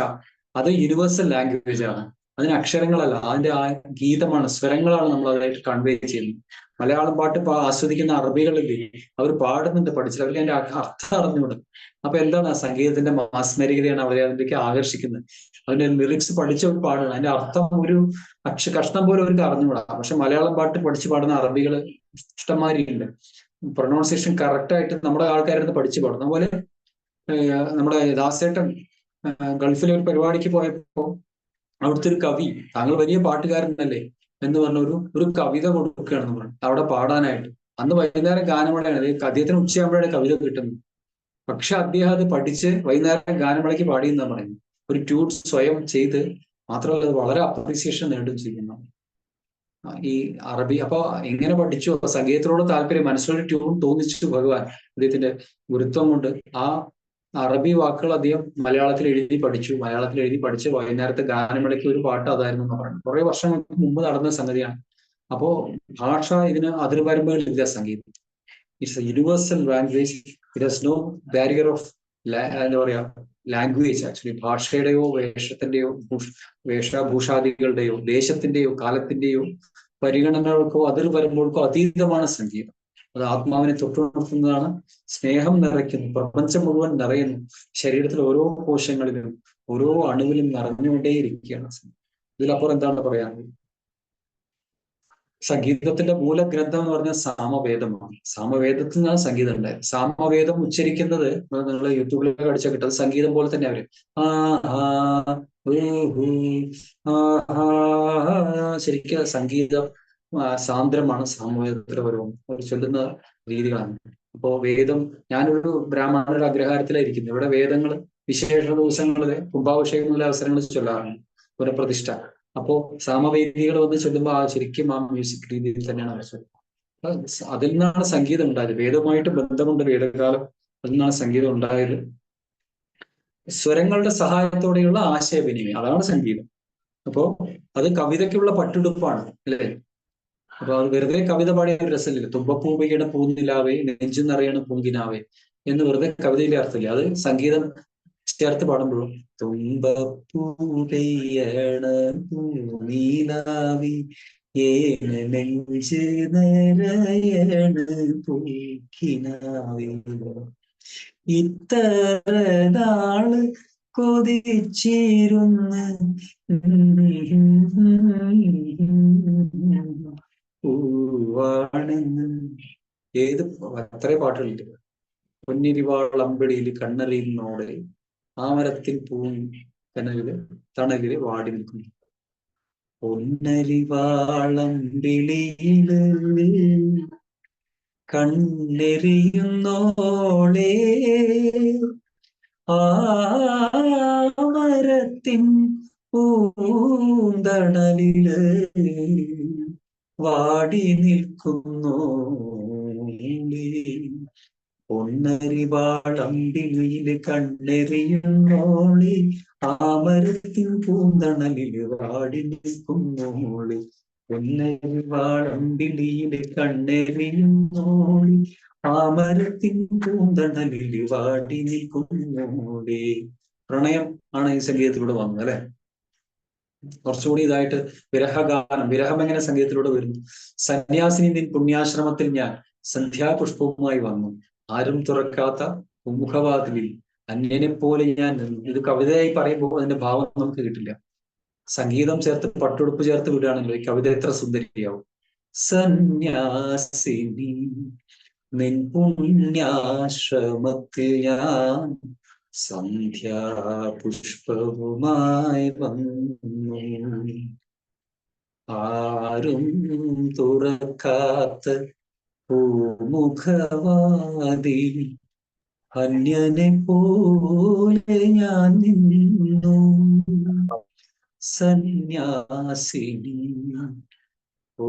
Speaker 5: അത് യൂണിവേഴ്സൽ ലാംഗ്വേജ് ആണ്. അതിന് അക്ഷരങ്ങളല്ല, അതിന്റെ ആ ഗീതമാണ്, സ്വരങ്ങളാണ് നമ്മൾ അതായിട്ട് കൺവേ ചെയ്യുന്നത്. മലയാളം പാട്ട് ആസ്വദിക്കുന്ന അറബികളില്ലേ, അവർ പാടുന്നുണ്ട്, പഠിച്ചിട്ട് അവർക്ക് അതിന്റെ അർത്ഥം അറിഞ്ഞുകൊണ്ട്. അപ്പൊ എന്താണ് ആ സംഗീതത്തിന്റെ മാസ്മരികതയാണ് അവരെ അതിലേക്ക് ആകർഷിക്കുന്നത്. അതിന്റെ ലിറിക്സ് പഠിച്ച ഒരു പാടാണ്, അതിന്റെ അർത്ഥം ഒരു കഷ്ണം പോലും അവർക്ക് അറിഞ്ഞുകൂടാ. പക്ഷെ മലയാളം പാട്ട് പഠിച്ച് പാടുന്ന അറബികൾ ഇഷ്ടംമാരിയുണ്ട്. പ്രൊനൗൺസിയേഷൻ കറക്റ്റ് ആയിട്ട് നമ്മുടെ ആൾക്കാരെടുത്ത് പഠിച്ചു പാടുന്ന പോലെ. നമ്മുടെ ദാസേട്ടൻ ഗൾഫിലെ ഒരു പരിപാടിക്ക് പോയപ്പോ അവിടുത്തെ ഒരു കവി, താങ്കൾ വലിയ പാട്ടുകാരനല്ലേ എന്ന് പറഞ്ഞ ഒരു കവിത കൊടുക്കുകയാണ് നമ്മൾ അവിടെ പാടാനായിട്ട്. അന്ന് വൈകുന്നേരം ഗാനമേളയാണ്, അദ്ദേഹത്തിന് ഉച്ചയാകുമ്പോഴാണ് കവിത കിട്ടുന്നത്. പക്ഷെ അദ്ദേഹം അത് പഠിച്ച് വൈകുന്നേരം ഗാനമേളയ്ക്ക് പാടിയെന്നാണ് പറയുന്നത്. ഒരു ട്യൂൺ സ്വയം ചെയ്ത്, മാത്രമല്ല അത് വളരെ അപ്രീസിയേഷൻ നേടുകയും ചെയ്യുന്നു ഈ അറബി. അപ്പൊ എങ്ങനെ പഠിച്ചു? അപ്പൊ സംഗീതത്തിനോട് താല്പര്യം, മനസ്സിലൊരു ട്യൂൺ തോന്നിച്ചു ഭഗവാൻ അദ്ദേഹത്തിന്റെ ഗുരുത്വം കൊണ്ട്. ആ അറബി വാക്കുകൾ അദ്ദേഹം മലയാളത്തിൽ എഴുതി പഠിച്ചു. മലയാളത്തിൽ എഴുതി പഠിച്ച് വൈകുന്നേരത്തെ ഗാനമേളയ്ക്ക് ഒരു പാട്ട് അതായിരുന്നു എന്ന് പറഞ്ഞു. കുറെ വർഷങ്ങൾക്ക് മുമ്പ് നടന്ന സംഗതിയാണ്. അപ്പോ ഭാഷ ഇതിന് അതിർവരമ്പുകളില്ല. സംഗീതം it's a universal language. It has no barrier of എന്താ പറയാ ലാംഗ്വേജ്. ആക്ച്വലി ഭാഷയുടെയോ വേഷത്തിന്റെയോ വേഷഭൂഷാദികളുടെയോ ദേശത്തിന്റെയോ കാലത്തിന്റെയോ പരിഗണനകൾക്കോ അതിർ വരുമ്പോഴേക്കോ അതീതമാണ് സംഗീതം. അത് ആത്മാവിനെ തൊട്ടുണർത്തുന്നതാണ്. സ്നേഹം നിറയ്ക്കുന്നു, പ്രപഞ്ചം മുഴുവൻ നിറയുന്നു. ശരീരത്തിൽ ഓരോ കോശങ്ങളിലും ഓരോ അണുവിലും നിറഞ്ഞുകൊണ്ടേയിരിക്കുകയാണ്. ഇതിലപ്പുറം എന്താണ് പറയാനുള്ളത്? സംഗീതത്തിന്റെ മൂലഗ്രന്ഥം എന്ന് പറഞ്ഞാൽ സാമവേദമാണ്. സാമവേദത്തിൽ നിന്നാണ് സംഗീതം ഉണ്ടായത്. സാമവേദം ഉച്ചരിക്കുന്നത് നിങ്ങൾ യൂട്യൂബിലൊക്കെ അടിച്ചാൽ കിട്ടും. സംഗീതം പോലെ തന്നെ അവര് ശരിക്കും സംഗീതം സാന്ദ്രമാണ്. സാമവേദത്തിലെ പരവും അവർ ചൊല്ലുന്ന രീതികളാണ്. അപ്പോ വേദം, ഞാനൊരു ബ്രാഹ്മണരുടെ അഗ്രഹാരത്തിലായിരിക്കുന്നു. ഇവിടെ വേദങ്ങൾ വിശേഷ ദിവസങ്ങളില് കുംഭാഭിഷേകങ്ങളിലെ അവസരങ്ങളിൽ ചൊല്ലാറുണ്ട്, പുനഃപ്രതിഷ്ഠ. അപ്പോ സാമവേദികൾ വന്ന് ചൊല്ലുമ്പോൾ ശരിക്കും ആ മ്യൂസിക് രീതിയിൽ തന്നെയാണ് അവർ ചൊല്ലുന്നത്. അതിൽ നിന്നാണ് സംഗീതം ഉണ്ടായത്. വേദവുമായിട്ട് ബന്ധമുണ്ട്, വേദകാലം, അതിൽ നിന്നാണ് സംഗീതം ഉണ്ടായത്. സ്വരങ്ങളുടെ സഹായത്തോടെയുള്ള ആശയവിനിമയം, അതാണ് സംഗീതം. അപ്പോ അത് കവിതയ്ക്കുള്ള പട്ടുടുപ്പാണ്, അല്ലേ? അപ്പൊ അത് വെറുതെ കവിത പാടിയ ഒരു രസമില്ല. തുമ്പപ്പൂവയുടെ പൂനിലാവേ നെഞ്ചു നിറയണ പൂങ്കിനാവേ എന്ന് വെറുതെ കവിതയിലെ അർത്ഥമില്ല. അത് സംഗീതം ചേർത്ത് പാടുമ്പോഴും തുമ്പപ്പൂവയുടെ പൂനിലാവേ ഏന നെഞ്ച് നിറയണ് പൂക്കിനാവിലോ ഇത്ര നാള് കൊതിച്ചിരുന്ന് പൂവാണെന്ന്. ഏത് അത്രേ പാട്ടുകളുണ്ട്. പൊന്നിരിവാളമ്പടിയിൽ കണ്ണറിയുന്നോടെ ആ മരത്തിൽ തണലില് വാടി നിൽക്കുന്നു. പൊന്നരിവാളമ്പിളിയില് കണ്ണെറിയുന്നോളെ ആ മരത്തിൻ പൂന്തണലില് വാടി നിൽക്കുന്നോളെ. പൊന്നരിവാളമ്പിളിയില് കണ്ണെറിയുന്നോളെ ആ മരത്തിൻ പൂന്തണലില് വാടി നിൽക്കുന്നോളെ. പൊന്നരിവാളമ്പിളിയില് കണ്ണെറിയുന്നോളെ ആ മരത്തിൻ പൂന്തണലില് വാടി നിൽക്കുന്നോളെ. പ്രണയം ആണ് ഈ സംഗീതത്തിലൂടെ വന്നത് അല്ലെ. കുറച്ചുകൂടി ഇതായിട്ട് വിരഹഗാനം, വിരഹം എങ്ങനെ സംഗീതത്തിലൂടെ വരുന്നു? സന്യാസിനി നിൻ പുണ്യാശ്രമത്തിൽ ഞാൻ സന്ധ്യാപുഷ്പവുമായി വന്നു, ആരും തുറക്കാത്ത മുഖവാതിലിൽ അന്യനെ പോലെ ഞാൻ നിന്നു. ഇത് കവിതയായി പറയുമ്പോൾ അതിന്റെ ഭാവം നമുക്ക് കിട്ടില്ല. സംഗീതം ചേർത്ത് പട്ടുടുപ്പ് ചേർത്ത് വിടുകയാണല്ലോ ഈ കവിത എത്ര സുന്ദരിയാവും. സന്യാസിനി നിൻ പുണ്യാശ്രമത്തിൽ ഞാൻ സന്ധ്യാപുഷ്പവുമായി വന്നു, ആരും തുറക്കാത്ത പൂമുഖവാതിൽ അന്യനെ പോലെ ഞാൻ നിന്നു. സന്യാസിനി ഓ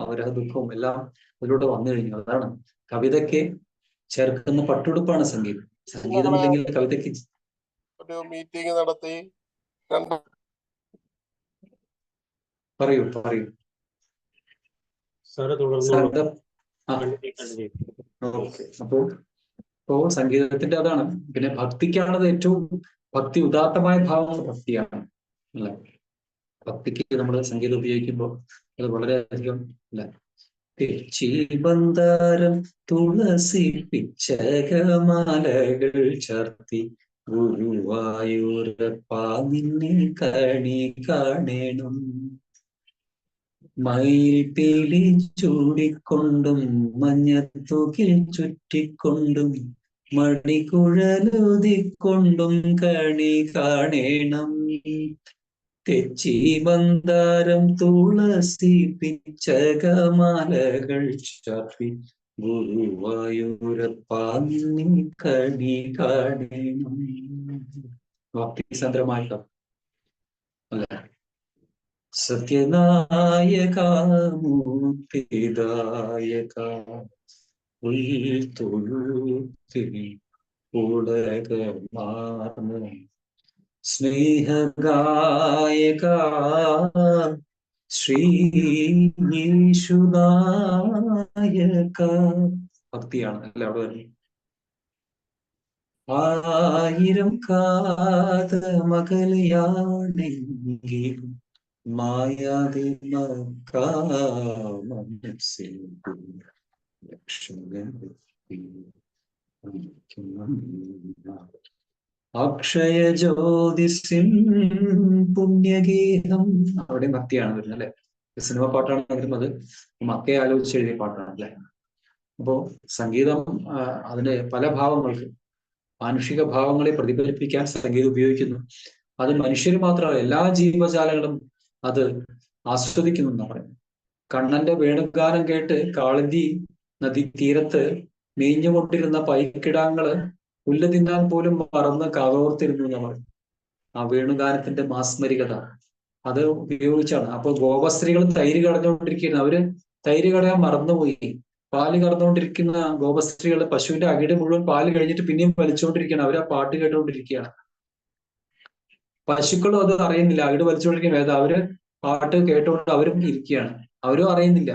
Speaker 5: അവരഹ ദുഃഖവും എല്ലാം അതിലൂടെ വന്നു കഴിഞ്ഞു. അതാണ് കവിതയ്ക്ക് ചേർക്കുന്ന പട്ടുടുപ്പാണ് സംഗീതം. സംഗീതമില്ലെങ്കിൽ കവിതയ്ക്ക്
Speaker 6: ഒരു മീറ്റിംഗ് നടത്തി
Speaker 5: പറയൂ.
Speaker 2: സാറ് തുടർന്നോളൂ.
Speaker 5: ഓക്കെ. അപ്പോ സംഗീതത്തിന്റെ അതാണ്. പിന്നെ ഭക്തിക്കാണത് ഏറ്റവും ഭക്തി ഉദാത്തമായ ഭാവം ഭക്തിയാണ് അല്ലെ. ഭക്തിക്ക് നമ്മൾ സംഗീതം ഉപയോഗിക്കുമ്പോൾ അത് വളരെയധികം അല്ല. തെച്ചിബന്ധാരം തുളസി പിച്ചകമാലകൾ ചാർത്തി ഗുരുവായൂരപ്പാ നിന്നെ കണി കാണണം, മയിൽ പീലി ചൂടിക്കൊണ്ടും മഞ്ഞത്തുകിൽ ചുറ്റിക്കൊണ്ടും മണിക്കുഴലുതിക്കൊണ്ടും കണി കാണണം. തെച്ചി മന്ദാരം തുളസി പിച്ചകമാലകൾ ചാർത്തി ഗുരുവായൂരപ്പാ നിന്നെ കണി കാണണം. ഭക്തിസാന്ദ്രമായിട്ട് അല്ല. സത്യനായക മുക്തിദായക ഉൾത്തൊഴുത്തിൽ ഉലകമാർന്ന സ്നേഹഗായക ശ്രീ യേശുനായക. ഭക്തിയാണ് അല്ലെ അവിടെ വരുന്നത്. ആയിരം കാതമകലയാണെങ്കിലും മായാതെ മനസ്സിൽ അക്ഷയ ജ്യോതിസിൻ പുണ്യഗീതം. അവിടെ ഭക്തിയാണ് വരുന്നത് അല്ലെ. സിനിമ പാട്ടാണെങ്കിലും അത് മക്കയെ ആലോചിച്ച് എഴുതിയ പാട്ടാണ് അല്ലെ. അപ്പോ സംഗീതം അതിന്റെ പല ഭാവങ്ങൾക്ക് മാനുഷിക ഭാവങ്ങളെ പ്രതിഫലിപ്പിക്കാൻ സംഗീതം ഉപയോഗിക്കുന്നു. അത് മനുഷ്യർ മാത്രമല്ല എല്ലാ ജീവജാലങ്ങളും അത് ആസ്വദിക്കുന്നു എന്നാണ് പറയുന്നത്. കണ്ണന്റെ വേണുഗാനം കേട്ട് കാളിന്തി നദി തീരത്ത് മേഞ്ഞുകൊണ്ടിരുന്ന പൈക്കിടാങ്ങള് പുല്ല് തിന്നാൻ പോലും മറന്ന് കാതോർത്തിരുന്നു എന്ന് പറയും. ആ വേണുഗാനത്തിന്റെ മാസ്മരികത അത് ഉപയോഗിച്ചാണ്. അപ്പൊ ഗോപസ്ത്രീകൾ തൈര് കടന്നുകൊണ്ടിരിക്കുകയാണ്. അവര് തൈര് കടയാൻ മറന്നുപോയി. പാല് കറന്നുകൊണ്ടിരിക്കുന്ന ഗോപസ്ത്രീകൾ പശുവിന്റെ അകിട് മുഴുവൻ പാല് കഴിഞ്ഞിട്ട് പിന്നെയും വലിച്ചുകൊണ്ടിരിക്കുകയാണ്. അവര് ആ പാട്ട് കേട്ടുകൊണ്ടിരിക്കുകയാണ്. പശുക്കളും അത് അറിയുന്നില്ല. അകിട് വലിച്ചുകൊണ്ടിരിക്കുന്ന വേദ അവര് പാട്ട് കേട്ടുകൊണ്ട് അവരും ഇരിക്കുകയാണ്. അവരും അറിയുന്നില്ല.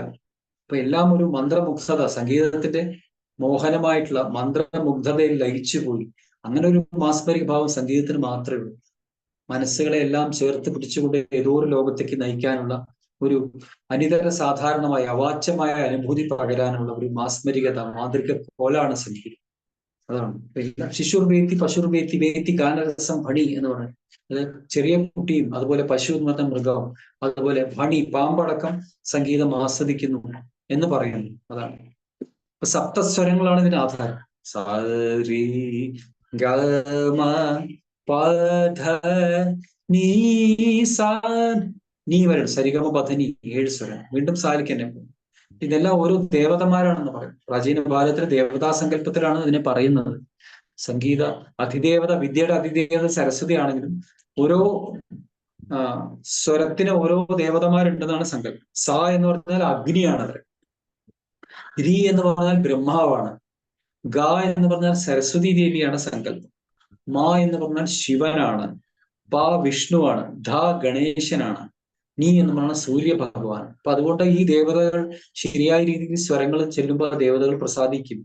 Speaker 5: അപ്പൊ എല്ലാം ഒരു മന്ത്രമുഗ്ധത, സംഗീതത്തിന്റെ മോഹനമായിട്ടുള്ള മന്ത്രമുഗ്ധതയിൽ ലയിച്ചു പോയി. അങ്ങനെ ഒരു മാസ്മരിക ഭാവം സംഗീതത്തിന് മാത്രമേ ഉള്ളൂ. മനസ്സുകളെ എല്ലാം ചേർത്ത് പിടിച്ചുകൊണ്ട് ഏതോ ഒരു ലോകത്തേക്ക് നയിക്കാനുള്ള ഒരു അനിതര സാധാരണമായ അവാച്യമായ അനുഭൂതി പകരാനുള്ള ഒരു മാസ്മരികത മാതൃക പോലാണ് സംഗീതം. അതാണ് ശിശുർ വേത്തി പശുർ വേത്തി വേത്തി ഗാനരസം ഭണി എന്ന് പറയുന്നത്. അത് ചെറിയ കുട്ടിയും അതുപോലെ പശു എന്ന് പറഞ്ഞ മൃഗവും അതുപോലെ ഭണി പാമ്പടക്കം സംഗീതം ആസ്വദിക്കുന്നു എന്ന് പറയുന്നു. അതാണ് ഇപ്പൊ സപ്തസ്വരങ്ങളാണ് ഇതിന് ആധാരം. സാരി ഗമ പധ നീ സാ നീ വരും സരിഗമ പധനി 7 സ്വരം. വീണ്ടും സാലിക്ക് തന്നെ ഇതെല്ലാം ഓരോ ദേവതമാരാണെന്ന് പറയും. പ്രാചീന ഭാരതത്തിലെ ദേവതാ സങ്കല്പത്തിലാണ് ഇതിനെ പറയുന്നത്. സംഗീത അതിദേവത, വിദ്യയുടെ അതിദേവത സരസ്വതി ആണെങ്കിലും ഓരോ സ്വരത്തിന് ഓരോ ദേവതമാരുണ്ടെന്നാണ് സങ്കല്പം. സ എന്ന് പറഞ്ഞാൽ അഗ്നിയാണ് അവർ. രി എന്ന് പറഞ്ഞാൽ ബ്രഹ്മാവാണ്. ഗ എന്ന് പറഞ്ഞാൽ സരസ്വതി ദേവിയാണ് സങ്കല്പം. മ എന്ന് പറഞ്ഞാൽ ശിവനാണ്. പ വിഷ്ണുവാണ്. ധ ഗണേശനാണ്. നീ എന്ന് പറഞ്ഞാൽ സൂര്യ ഭഗവാൻ. അപ്പൊ അതുകൊണ്ട് ഈ ദേവതകൾ ശരിയായ രീതിയിൽ സ്വരങ്ങൾ ചെല്ലുമ്പോൾ ദേവതകൾ പ്രസാദിക്കും,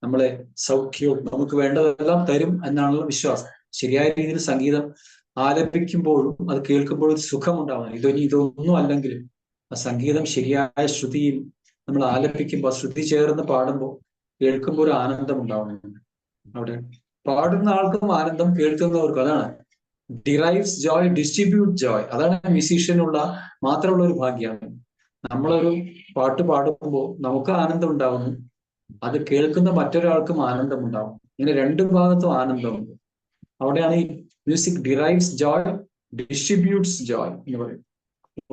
Speaker 5: നമ്മളെ സൗഖ്യവും നമുക്ക് വേണ്ടതെല്ലാം തരും എന്നാണല്ലോ വിശ്വാസം. ശരിയായ രീതിയിൽ സംഗീതം ആലപിക്കുമ്പോഴും അത് കേൾക്കുമ്പോഴും സുഖം ഉണ്ടാവുന്നു. ഇതൊന്നും അല്ലെങ്കിലും ആ സംഗീതം ശരിയായ ശ്രുതിയിൽ നമ്മൾ ആലപിക്കുമ്പോൾ ശ്രുതി ചേർന്ന് പാടുമ്പോൾ കേൾക്കുമ്പോൾ ഒരു ആനന്ദം ഉണ്ടാവുന്നുണ്ട്. അവിടെ പാടുന്ന ആൾക്കും ആനന്ദം, കേൾക്കുന്നവർക്കും. അതാണ് ഡിറൈവ്സ് ജോയ്, ഡിസ്ട്രിബ്യൂട്ട് ജോയ്. അതാണ് മ്യൂസീഷ്യനുള്ള മാത്രമുള്ള ഒരു ഭാഗ്യമാണ്. നമ്മളൊരു പാട്ട് പാടുമ്പോൾ നമുക്ക് ആനന്ദം ഉണ്ടാവുന്നു, അത് കേൾക്കുന്ന മറ്റൊരാൾക്കും ആനന്ദം ഉണ്ടാവും. ഇങ്ങനെ 2 ഭാഗത്തും ആനന്ദമുണ്ട്. അവിടെയാണ് ഈ music derives Joy, distributes Joy എന്ന് പറയും.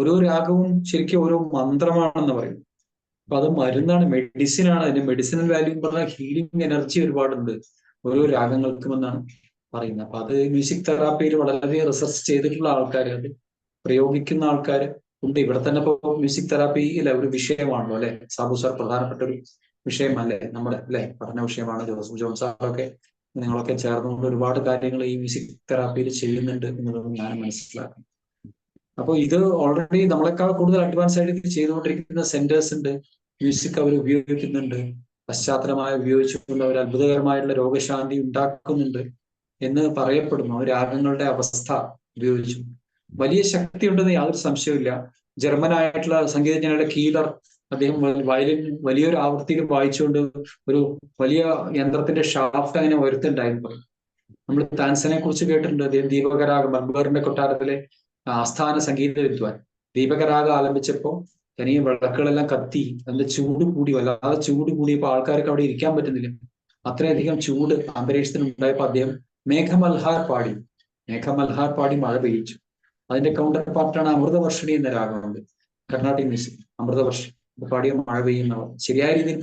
Speaker 5: ഓരോ രാഗവും ശരിക്കും ഓരോ മന്ത്രമാണെന്ന് പറയും. അപ്പൊ അത് മരുന്നാണ്, മെഡിസിൻ ആണ്. അതിന്റെ മെഡിസിനൽ വാല്യൂ എന്ന് പറഞ്ഞാൽ ഹീലിംഗ് എനർജി ഒരുപാടുണ്ട് ഓരോ രാഗങ്ങൾക്കും എന്നാണ് പറയുന്നത്. അപ്പൊ അത് മ്യൂസിക് തെറാപ്പിയിൽ വളരെ റിസർച്ച് ചെയ്തിട്ടുള്ള ആൾക്കാർ, അത് പ്രയോഗിക്കുന്ന ആൾക്കാർ ഉണ്ട്. ഇവിടെ തന്നെ ഇപ്പൊ മ്യൂസിക് തെറാപ്പി ഒരു വിഷയമാണല്ലോ അല്ലെ സാബു സാർ? പ്രധാനപ്പെട്ട ഒരു വിഷയമല്ലേ നമ്മുടെ അല്ലെ പഠന വിഷയമാണ്. ജോൺ സാറൊക്കെ നിങ്ങളൊക്കെ ചേർന്നുകൊണ്ട് ഒരുപാട് കാര്യങ്ങൾ ഈ മ്യൂസിക് തെറാപ്പിയിൽ ചെയ്യുന്നുണ്ട് എന്നുള്ളത് ഞാൻ മനസ്സിലാക്കുന്നു. അപ്പോൾ ഇത് ഓൾറെഡി നമ്മളെക്കാൾ കൂടുതൽ അഡ്വാൻസ് ആയിട്ട് ചെയ്തുകൊണ്ടിരിക്കുന്ന സെന്റേഴ്സ് ഉണ്ട്. മ്യൂസിക് അവർ ഉപയോഗിക്കുന്നുണ്ട്, പശ്ചാത്തലമായി ഉപയോഗിച്ചുകൊണ്ട് അവർ അത്ഭുതകരമായിട്ടുള്ള രോഗശാന്തി ഉണ്ടാക്കുന്നുണ്ട് എന്ന് പറയപ്പെടുന്നു. രാഗങ്ങളുടെ അവസ്ഥ ഉപയോഗിച്ചു വലിയ ശക്തി ഉണ്ടെന്ന് യാതൊരു സംശയമില്ല. ജർമ്മനായിട്ടുള്ള സംഗീതജ്ഞനായ കീലർ, അദ്ദേഹം വയലിൻ വലിയൊരു ആവൃത്തിയിൽ വായിച്ചുകൊണ്ട് ഒരു വലിയ യന്ത്രത്തിന്റെ ഷാഫ്റ്റ് അങ്ങനെ ഉയർത്തുണ്ടായിരുന്നു. നമ്മൾ താൻസനെ കുറിച്ച് കേട്ടിട്ടുണ്ട്. അദ്ദേഹം ദീപകരാഗം, അക്ബറിന്റെ കൊട്ടാരത്തിലെ ആസ്ഥാന സംഗീത വിദ്വാൻ, ദീപകരാഗം ആലപിച്ചപ്പോൾ തനിയെ വിളക്കുകളെല്ലാം കത്തി, അതിന്റെ ചൂട് കൂടി, വല്ലാതെ ചൂട് കൂടിയപ്പോൾ ആൾക്കാർക്ക് അവിടെ ഇരിക്കാൻ പറ്റുന്നില്ല. അത്രയധികം ചൂട് അന്തരീക്ഷത്തിൽ ഉണ്ടായപ്പോൾ അദ്ദേഹം മേഘമൽഹാർ പാടി മഴ പെയ്യിച്ചു. അതിന്റെ കൗണ്ടർ പാർട്ടാണ് അമൃതവർഷിണി എന്ന രാഗമുണ്ട്, കർണാട്ടിക് മ്യൂസിക്. അമൃതവർഷിണി പാടിയ മഴ പെയ്യുന്നവർ ശരിയായ രീതിയിൽ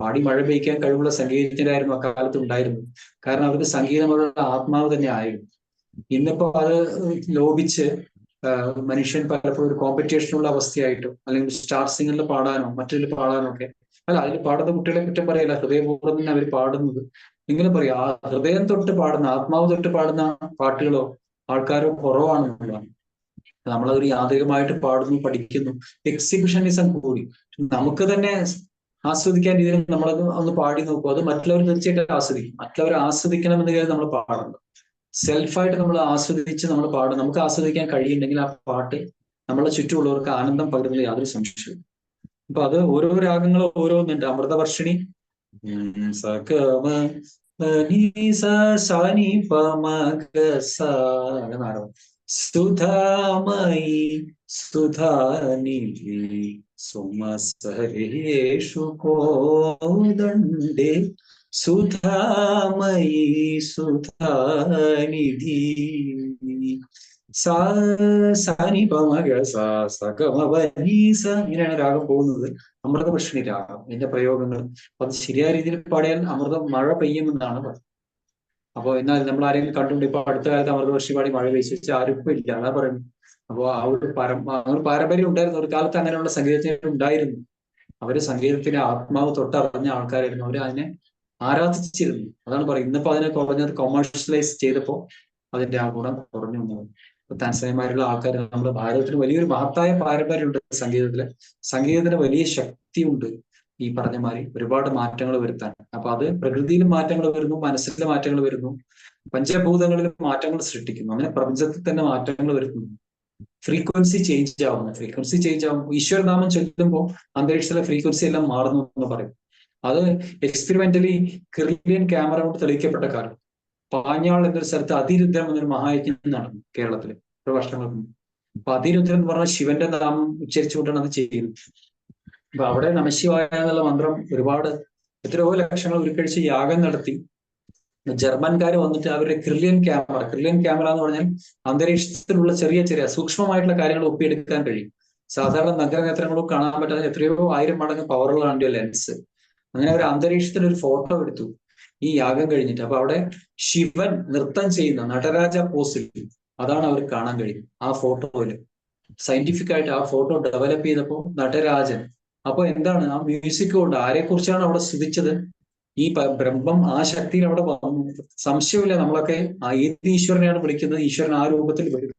Speaker 5: പാടി മഴ പെയ്യിക്കാൻ കഴിവുള്ള സംഗീതജ്ഞരായിരുന്നു അക്കാലത്ത് ഉണ്ടായിരുന്നു. കാരണം അവർക്ക് സംഗീതം അവരുടെ ആത്മാവ് തന്നെ ആയിരുന്നു. ഇന്നിപ്പോ അത് ലോപിച്ച് മനുഷ്യൻ പലപ്പോഴും ഒരു കോമ്പറ്റീഷനുള്ള അവസ്ഥയായിട്ടോ അല്ലെങ്കിൽ സ്റ്റാർ സിംഗറിൽ പാടാനോ മറ്റൊരു പാടാനോ ഒക്കെ, അല്ല അതിൽ പാടുന്ന കുട്ടികളെ കുറ്റം പറയല്ല, ഹൃദയപൂർവ്വം തന്നെ അവർ പാടുന്നത് ഇങ്ങനെ പറയാം. ആ ഹൃദയം തൊട്ട് പാടുന്ന, ആത്മാവ് തൊട്ട് പാടുന്ന പാട്ടുകളോ ആൾക്കാരോ കുറവാണെന്നുള്ളതാണ്. നമ്മളതൊരു യാന്ത്രികമായിട്ട് പാടുന്നു, പഠിക്കുന്നു, എക്സിബിഷനിസം കൂടി. നമുക്ക് തന്നെ ആസ്വദിക്കാൻ രീതിയിൽ നമ്മളത് ഒന്ന് പാടി നോക്കും. അത് മറ്റുള്ളവർ തീർച്ചയായിട്ടും ആസ്വദിക്കും. മറ്റുള്ളവർ ആസ്വദിക്കണമെന്ന് കരുതി നമ്മൾ പാടുന്നു. സെൽഫായിട്ട് നമ്മൾ ആസ്വദിച്ച് നമ്മൾ പാടും. നമുക്ക് ആസ്വദിക്കാൻ കഴിയുന്നുണ്ടെങ്കിൽ ആ പാട്ട് നമ്മളെ ചുറ്റുമുള്ളവർക്ക് ആനന്ദം പകരുന്നത് യാതൊരു സംശയവും. അപ്പൊ അത് ഓരോ രാഗങ്ങളും ഓരോന്നുണ്ട്. അമൃതവർഷിണി സകമ സാനി പമഗസാരം സുധാമയി സുധാനിധി സുമസരേഷു കോദണ്ഡേ സുധാമയി സുധാനിധി സാനി പമഗ സകമവനീസ. ഇങ്ങനെയാണ് രാഗം പോകുന്നത്. അമൃതവർഷിണി രാഗം, ഇതിന്റെ പ്രയോഗങ്ങൾ അത് ശരിയായ രീതിയിൽ പാടിയാൽ അമൃതം മഴ പെയ്യുമെന്നാണ് പറയുന്നത്. അപ്പൊ എന്നാൽ നമ്മൾ ആരെങ്കിലും കണ്ടുകൊണ്ട് ഇപ്പൊ അടുത്ത കാലത്ത് അമൃതവർഷി പാടി മഴ പെയ്ച്ചു ആരും ഇപ്പൊ ഇല്ല, അതാ പറയുന്നത്. അപ്പോൾ ആ ഒരു പാരമ്പര്യം ഉണ്ടായിരുന്നു. ഒരു കാലത്ത് അങ്ങനെയുള്ള സംഗീതജ്ഞർ ഉണ്ടായിരുന്നു. അവര് സംഗീതത്തിന്റെ ആത്മാവ് തൊട്ടറിഞ്ഞ ആൾക്കാരായിരുന്നു. അവര് അതിനെ ആരാധിച്ചിരുന്നു. അതാണ് പറയുന്നത്. ഇന്നിപ്പോ അതിനെ കുറഞ്ഞത് കൊമേഴ്ഷ്യലൈസ് ചെയ്തപ്പോൾ അതിന്റെ ആ ഗുണം കുറഞ്ഞു വന്നത്. താൻസനിയന്മാരുള്ള ആൾക്കാർ നമ്മുടെ ഭാരതത്തിന് വലിയൊരു മഹത്തായ പാരമ്പര്യമുണ്ട് സംഗീതത്തില്. സംഗീതത്തിന് വലിയ ശക്തിയുണ്ട്. ഈ പറഞ്ഞ മാതിരി ഒരുപാട് മാറ്റങ്ങൾ വരുത്താൻ. അപ്പൊ അത് പ്രകൃതിയിലും മാറ്റങ്ങൾ വരുന്നു, മനസ്സിലെ മാറ്റങ്ങൾ വരുന്നു, പഞ്ചഭൂതങ്ങളിലും മാറ്റങ്ങൾ സൃഷ്ടിക്കുന്നു. അങ്ങനെ പ്രപഞ്ചത്തിൽ തന്നെ മാറ്റങ്ങൾ വരുന്നു. ഫ്രീക്വൻസി ചേഞ്ച് ആവുന്നു. ഫ്രീക്വൻസി ചേഞ്ച് ആവുമ്പോൾ ഈശ്വരനാമം ചൊല്ലുമ്പോൾ അന്തരീക്ഷത്തിലെ ഫ്രീക്വൻസി എല്ലാം മാറുന്നു എന്ന് പറയും. അത് എക്സ്പെരിമെന്റലി കിർലിയൻ ക്യാമറ കൊണ്ട് തെളിയിക്കപ്പെട്ട കാര്യം. പാഞ്ഞാൾ എന്നൊരു സ്ഥലത്ത് അതിരുദ്രം എന്നൊരു മഹായജ്ഞം നടന്നു കേരളത്തില് ഒരു വർഷങ്ങൾക്ക് മുമ്പ്. അപ്പൊ അതിരുദ്രം എന്ന് പറഞ്ഞാൽ ശിവന്റെ നാമം ഉച്ചരിച്ചുകൊണ്ടാണ് അത് ചെയ്യുന്നത്. അപ്പൊ അവിടെ നമശിവായ എന്നുള്ള മന്ത്രം ഒരുപാട് എത്രയോ ലക്ഷങ്ങൾ ഉരുക്കഴിച്ച് യാഗം നടത്തി. ജർമ്മൻകാർ വന്നിട്ട് അവരുടെ ക്രില്യൻ ക്യാമറ എന്ന് പറഞ്ഞാൽ അന്തരീക്ഷത്തിലുള്ള ചെറിയ ചെറിയ സൂക്ഷ്മമായിട്ടുള്ള കാര്യങ്ങൾ ഒപ്പിയെടുക്കാൻ കഴിയും. സാധാരണ നഗരനേത്രങ്ങളോ കാണാൻ പറ്റാത്ത എത്രയോ 1000 മടങ്ങ് പവറുകളാണ് ലെൻസ്. അങ്ങനെ അവർ അന്തരീക്ഷത്തിൽ ഒരു ഫോട്ടോ എടുത്തു ഈ യാഗം കഴിഞ്ഞിട്ട്. അപ്പൊ അവിടെ ശിവൻ നൃത്തം ചെയ്യുന്ന നടരാജ പോസിൽ അതാണ് അവർ കാണാൻ കഴിയും ആ ഫോട്ടോയില്. സയന്റിഫിക് ആയിട്ട് ആ ഫോട്ടോ ഡെവലപ്പ് ചെയ്തപ്പോൾ നടരാജൻ. അപ്പൊ എന്താണ് ആ മ്യൂസിക് കൊണ്ട് ആരെ കുറിച്ചാണ് അവിടെ സ്തുതിച്ചത്? ഈ ബ്രഹ്മം ആ ശക്തിയിൽ അവിടെ വന്നു. സംശയമില്ല, നമ്മളൊക്കെ ഏത് ഈശ്വരനെയാണ് വിളിക്കുന്നത്, ഈശ്വരൻ ആ രൂപത്തിൽ വരും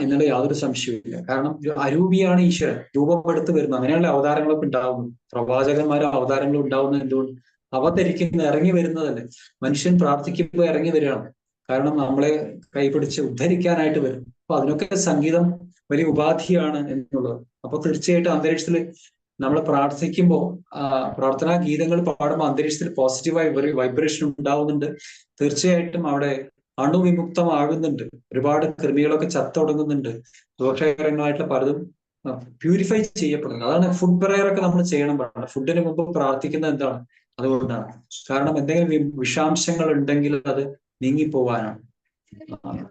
Speaker 5: എന്നുള്ള യാതൊരു സംശയവുമില്ല. കാരണം അരൂപിയാണ് ഈശ്വരൻ, രൂപമെടുത്ത് വരുന്നത്. അങ്ങനെയുള്ള അവതാരങ്ങളൊക്കെ ഉണ്ടാവുന്നു. പ്രവാചകന്മാരും അവതാരങ്ങളും ഉണ്ടാവുന്നത് എന്തുകൊണ്ട്? അവതരിക്കുന്ന ഇറങ്ങി വരുന്നതല്ലേ. മനുഷ്യൻ പ്രാർത്ഥിക്കുമ്പോൾ ഇറങ്ങി വരികയാണ്. കാരണം നമ്മളെ കൈപിടിച്ച് ഉദ്ധരിക്കാനായിട്ട് വരും. അപ്പൊ അതിനൊക്കെ സംഗീതം വലിയ ഉപാധിയാണ് എന്നുള്ളത്. അപ്പൊ തീർച്ചയായിട്ടും അന്തരീക്ഷത്തിൽ നമ്മൾ പ്രാർത്ഥിക്കുമ്പോൾ പ്രാർത്ഥനാ ഗീതങ്ങൾ പാടുമ്പോൾ അന്തരീക്ഷത്തിൽ പോസിറ്റീവായി ഒരു വൈബ്രേഷൻ ഉണ്ടാവുന്നുണ്ട്. തീർച്ചയായിട്ടും അവിടെ അണുവിമുക്തമാകുന്നുണ്ട്. ഒരുപാട് കൃമികളൊക്കെ ചത്തൊടുങ്ങുന്നുണ്ട്. ദോഷകരങ്ങളായിട്ടുള്ള പലതും പ്യൂരിഫൈ ചെയ്യപ്പെടുന്നുണ്ട്. അതാണ് ഫുഡ് പ്രയർ ഒക്കെ നമ്മൾ ചെയ്യണം. ഫുഡിന് മുമ്പ് പ്രാർത്ഥിക്കുന്നത് എന്താണ്? അതുകൊണ്ടാണ്. കാരണം എന്തെങ്കിലും വിഷാംശങ്ങൾ ഉണ്ടെങ്കിൽ അത് നീങ്ങിപ്പോവാനാണ്.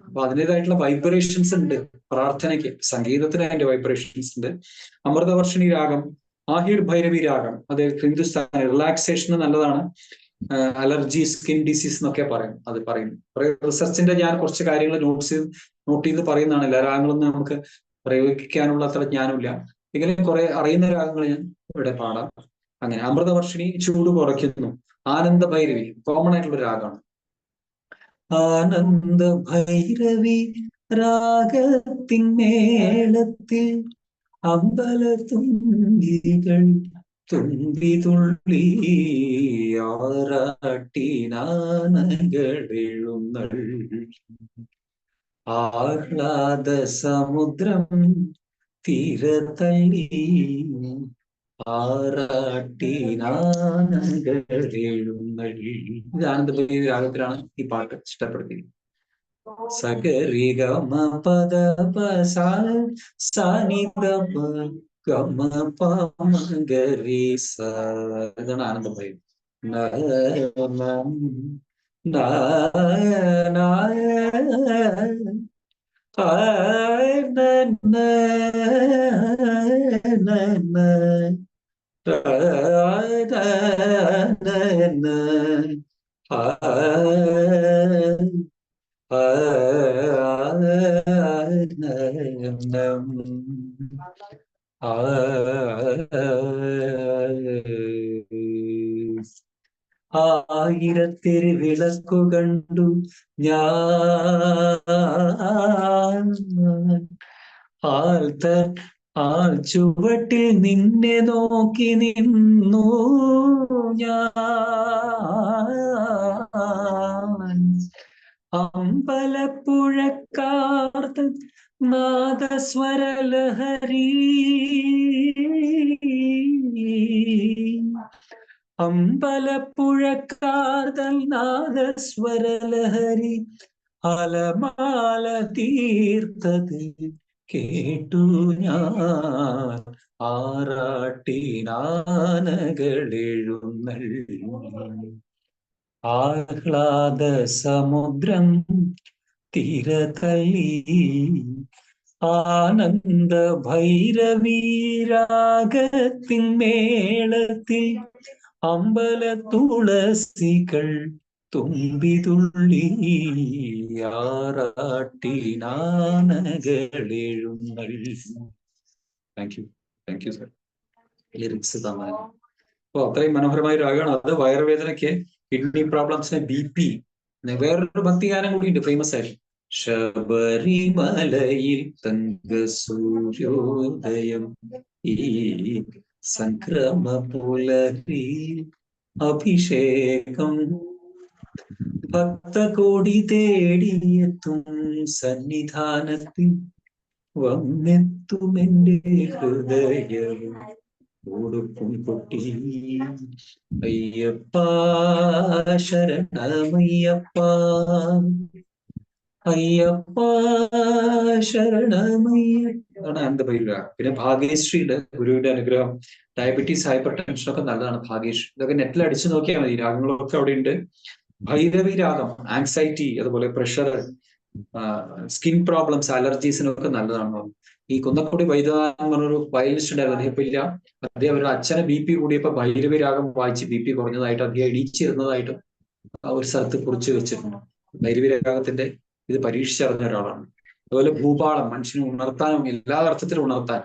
Speaker 5: അപ്പൊ അതിൻ്റെതായിട്ടുള്ള വൈബ്രേഷൻസ് ഉണ്ട് പ്രാർത്ഥനയ്ക്ക്. സംഗീതത്തിന് അതിന്റെ വൈബ്രേഷൻസ് ഉണ്ട്. അമൃതവർഷിണി രാഗം, ആഹിർ ഭൈരവി രാഗം, അത് ഹിന്ദുസ്ഥാനി റിലാക്സേഷന് നല്ലതാണ്. അലർജി, സ്കിൻ ഡിസീസ് എന്നൊക്കെ പറയും. അത് പറയുന്നു. റിസർച്ചിന്റെ ഞാൻ കുറച്ച് കാര്യങ്ങൾ നോട്ട് ചെയ്ത് പറയുന്നതാണ്. എല്ലാ രാഗങ്ങളൊന്നും നമുക്ക് പ്രയോഗിക്കാനുള്ള അത്ര ജ്ഞാനമില്ല. എങ്കിലും കുറെ അറിയുന്ന രാഗങ്ങൾ ഞാൻ ഇവിടെ പാടാം. അങ്ങനെ അമൃതവർഷിണി ചൂട് കുറയ്ക്കുന്നു. ആനന്ദ ഭൈരവി കോമൺ ആയിട്ടുള്ള രാഗമാണ്. ആനന്ദ ഭൈരവി രാഗത്തിൻ മേളത്തിൽ അമ്പലത്തുങ്കികൾ തുമ്പി തുള്ളി ആറാട്ടിനാനകളെഴുന്നള്ളി ആഹ്ലാദ സമുദ്രം തീരത്തള്ളി ആറാട്ടിനാനകളെഴുന്നള്ളി. ഇത് ആനന്ദഭൈരവി രാഗത്തിലാണ് ഈ പാട്ട് ഇഷ്ടപ്പെടുത്തിയത്. സഗരി ഗമ പദ സാനി ഗമ പമഗരി സ. ഇതാണ് ആനന്ദഭൈരവി. ആയിരത്തിരി വിളക്കു കണ്ടു ഞാൻ ആൽ ചുവട്ടിൽ നിന്നെ നോക്കി നിന്നു ഞാൻ. അമ്പലപ്പുഴക്കാർത്തൻ നാദസ്വരലഹരി അമ്പലപ്പുഴക്കാർത്തൻ നാദസ്വരലഹരി അലമാല തീർത്തത് കേട്ടു ഞാൻ ആറാട്ടിനാനകളെഴുന്നള്ളി ആഹ്ലാദ സമുദ്രം തീരത്തള്ളി ആനന്ദ ഭൈരവി രാഗത്തിൻ മേളത്തിൽ അമ്പല തുളസികൾ തുമ്പി തുള്ളി ആറാട്ടിനാനകളെഴുന്നള്ളി. Thank you sir. ലിറിക്സ് തന്നെ. അപ്പൊ അത്രയും മനോഹരമായ രാഗമാണ് അത്. വയറുവേദനയ്ക്ക്, കിഡ്നി പ്രോബ്ലംസിന്, BP. വേറൊരു ഭക്തിഗാനം കൂടിയുണ്ട് ഫേമസ് ആയിട്ട്. ശബരിമലയിൽ തങ്ക സൂര്യോദയം ഈ സംക്രമ പുലരി അഭിഷേകം ഭക്തകോടി തേടിയെത്തും സന്നിധാനത്തിൽ വന്നെത്തുമെന്റെ ഹൃദയം കൊടുക്കും പൊട്ടി. അയ്യപ്പ ശരണമയ്യപ്പ, അയ്യപ്പ ശരണമയ്യപ്പ. എന്താ പിന്നെ ഭാഗ്യശ്രീയുടെ ഗുരുവിന്റെ അനുഗ്രഹം, ഡയബറ്റീസ്, ഹൈപ്പർ ടെൻഷൻ ഒക്കെ നല്ലതാണ്. ഭാഗ്യശ്രീ ഇതൊക്കെ നെറ്റിൽ അടിച്ചു നോക്കിയാൽ മതി, രാഗങ്ങളൊക്കെ അവിടെ ഉണ്ട്. ഭൈരവി രാഗം ആങ്സൈറ്റി, അതുപോലെ പ്രഷർ, സ്കിൻ പ്രോബ്ലംസ്, അലർജീസിനൊക്കെ നല്ലതാണ്. ഈ കുന്നക്കുടി വൈദ്യനാഥൻ പറഞ്ഞൊരു വയലിനിസ്റ്റ് ഉണ്ടായിരുന്നു, അദ്ദേഹം ഇപ്പൊ ഇല്ല. അദ്ദേഹം അവരുടെ അച്ഛനെ BP കൂടിയപ്പോ ഭൈരവി രാഗം വായിച്ച് BP കുറഞ്ഞതായിട്ട് അദ്ദേഹം ഇടിച്ചിരുന്നതായിട്ടും ഒരു സ്ഥലത്ത് കുറിച്ച് വെച്ചിട്ടുണ്ട്. ഭൈരവി രാഗത്തിന്റെ ഇത് പരീക്ഷിച്ചറിഞ്ഞ ഒരാളാണ്. അതുപോലെ ഭൂപാളം, മനുഷ്യനെ ഉണർത്താനും എല്ലാ അർത്ഥത്തിലും ഉണർത്താൻ.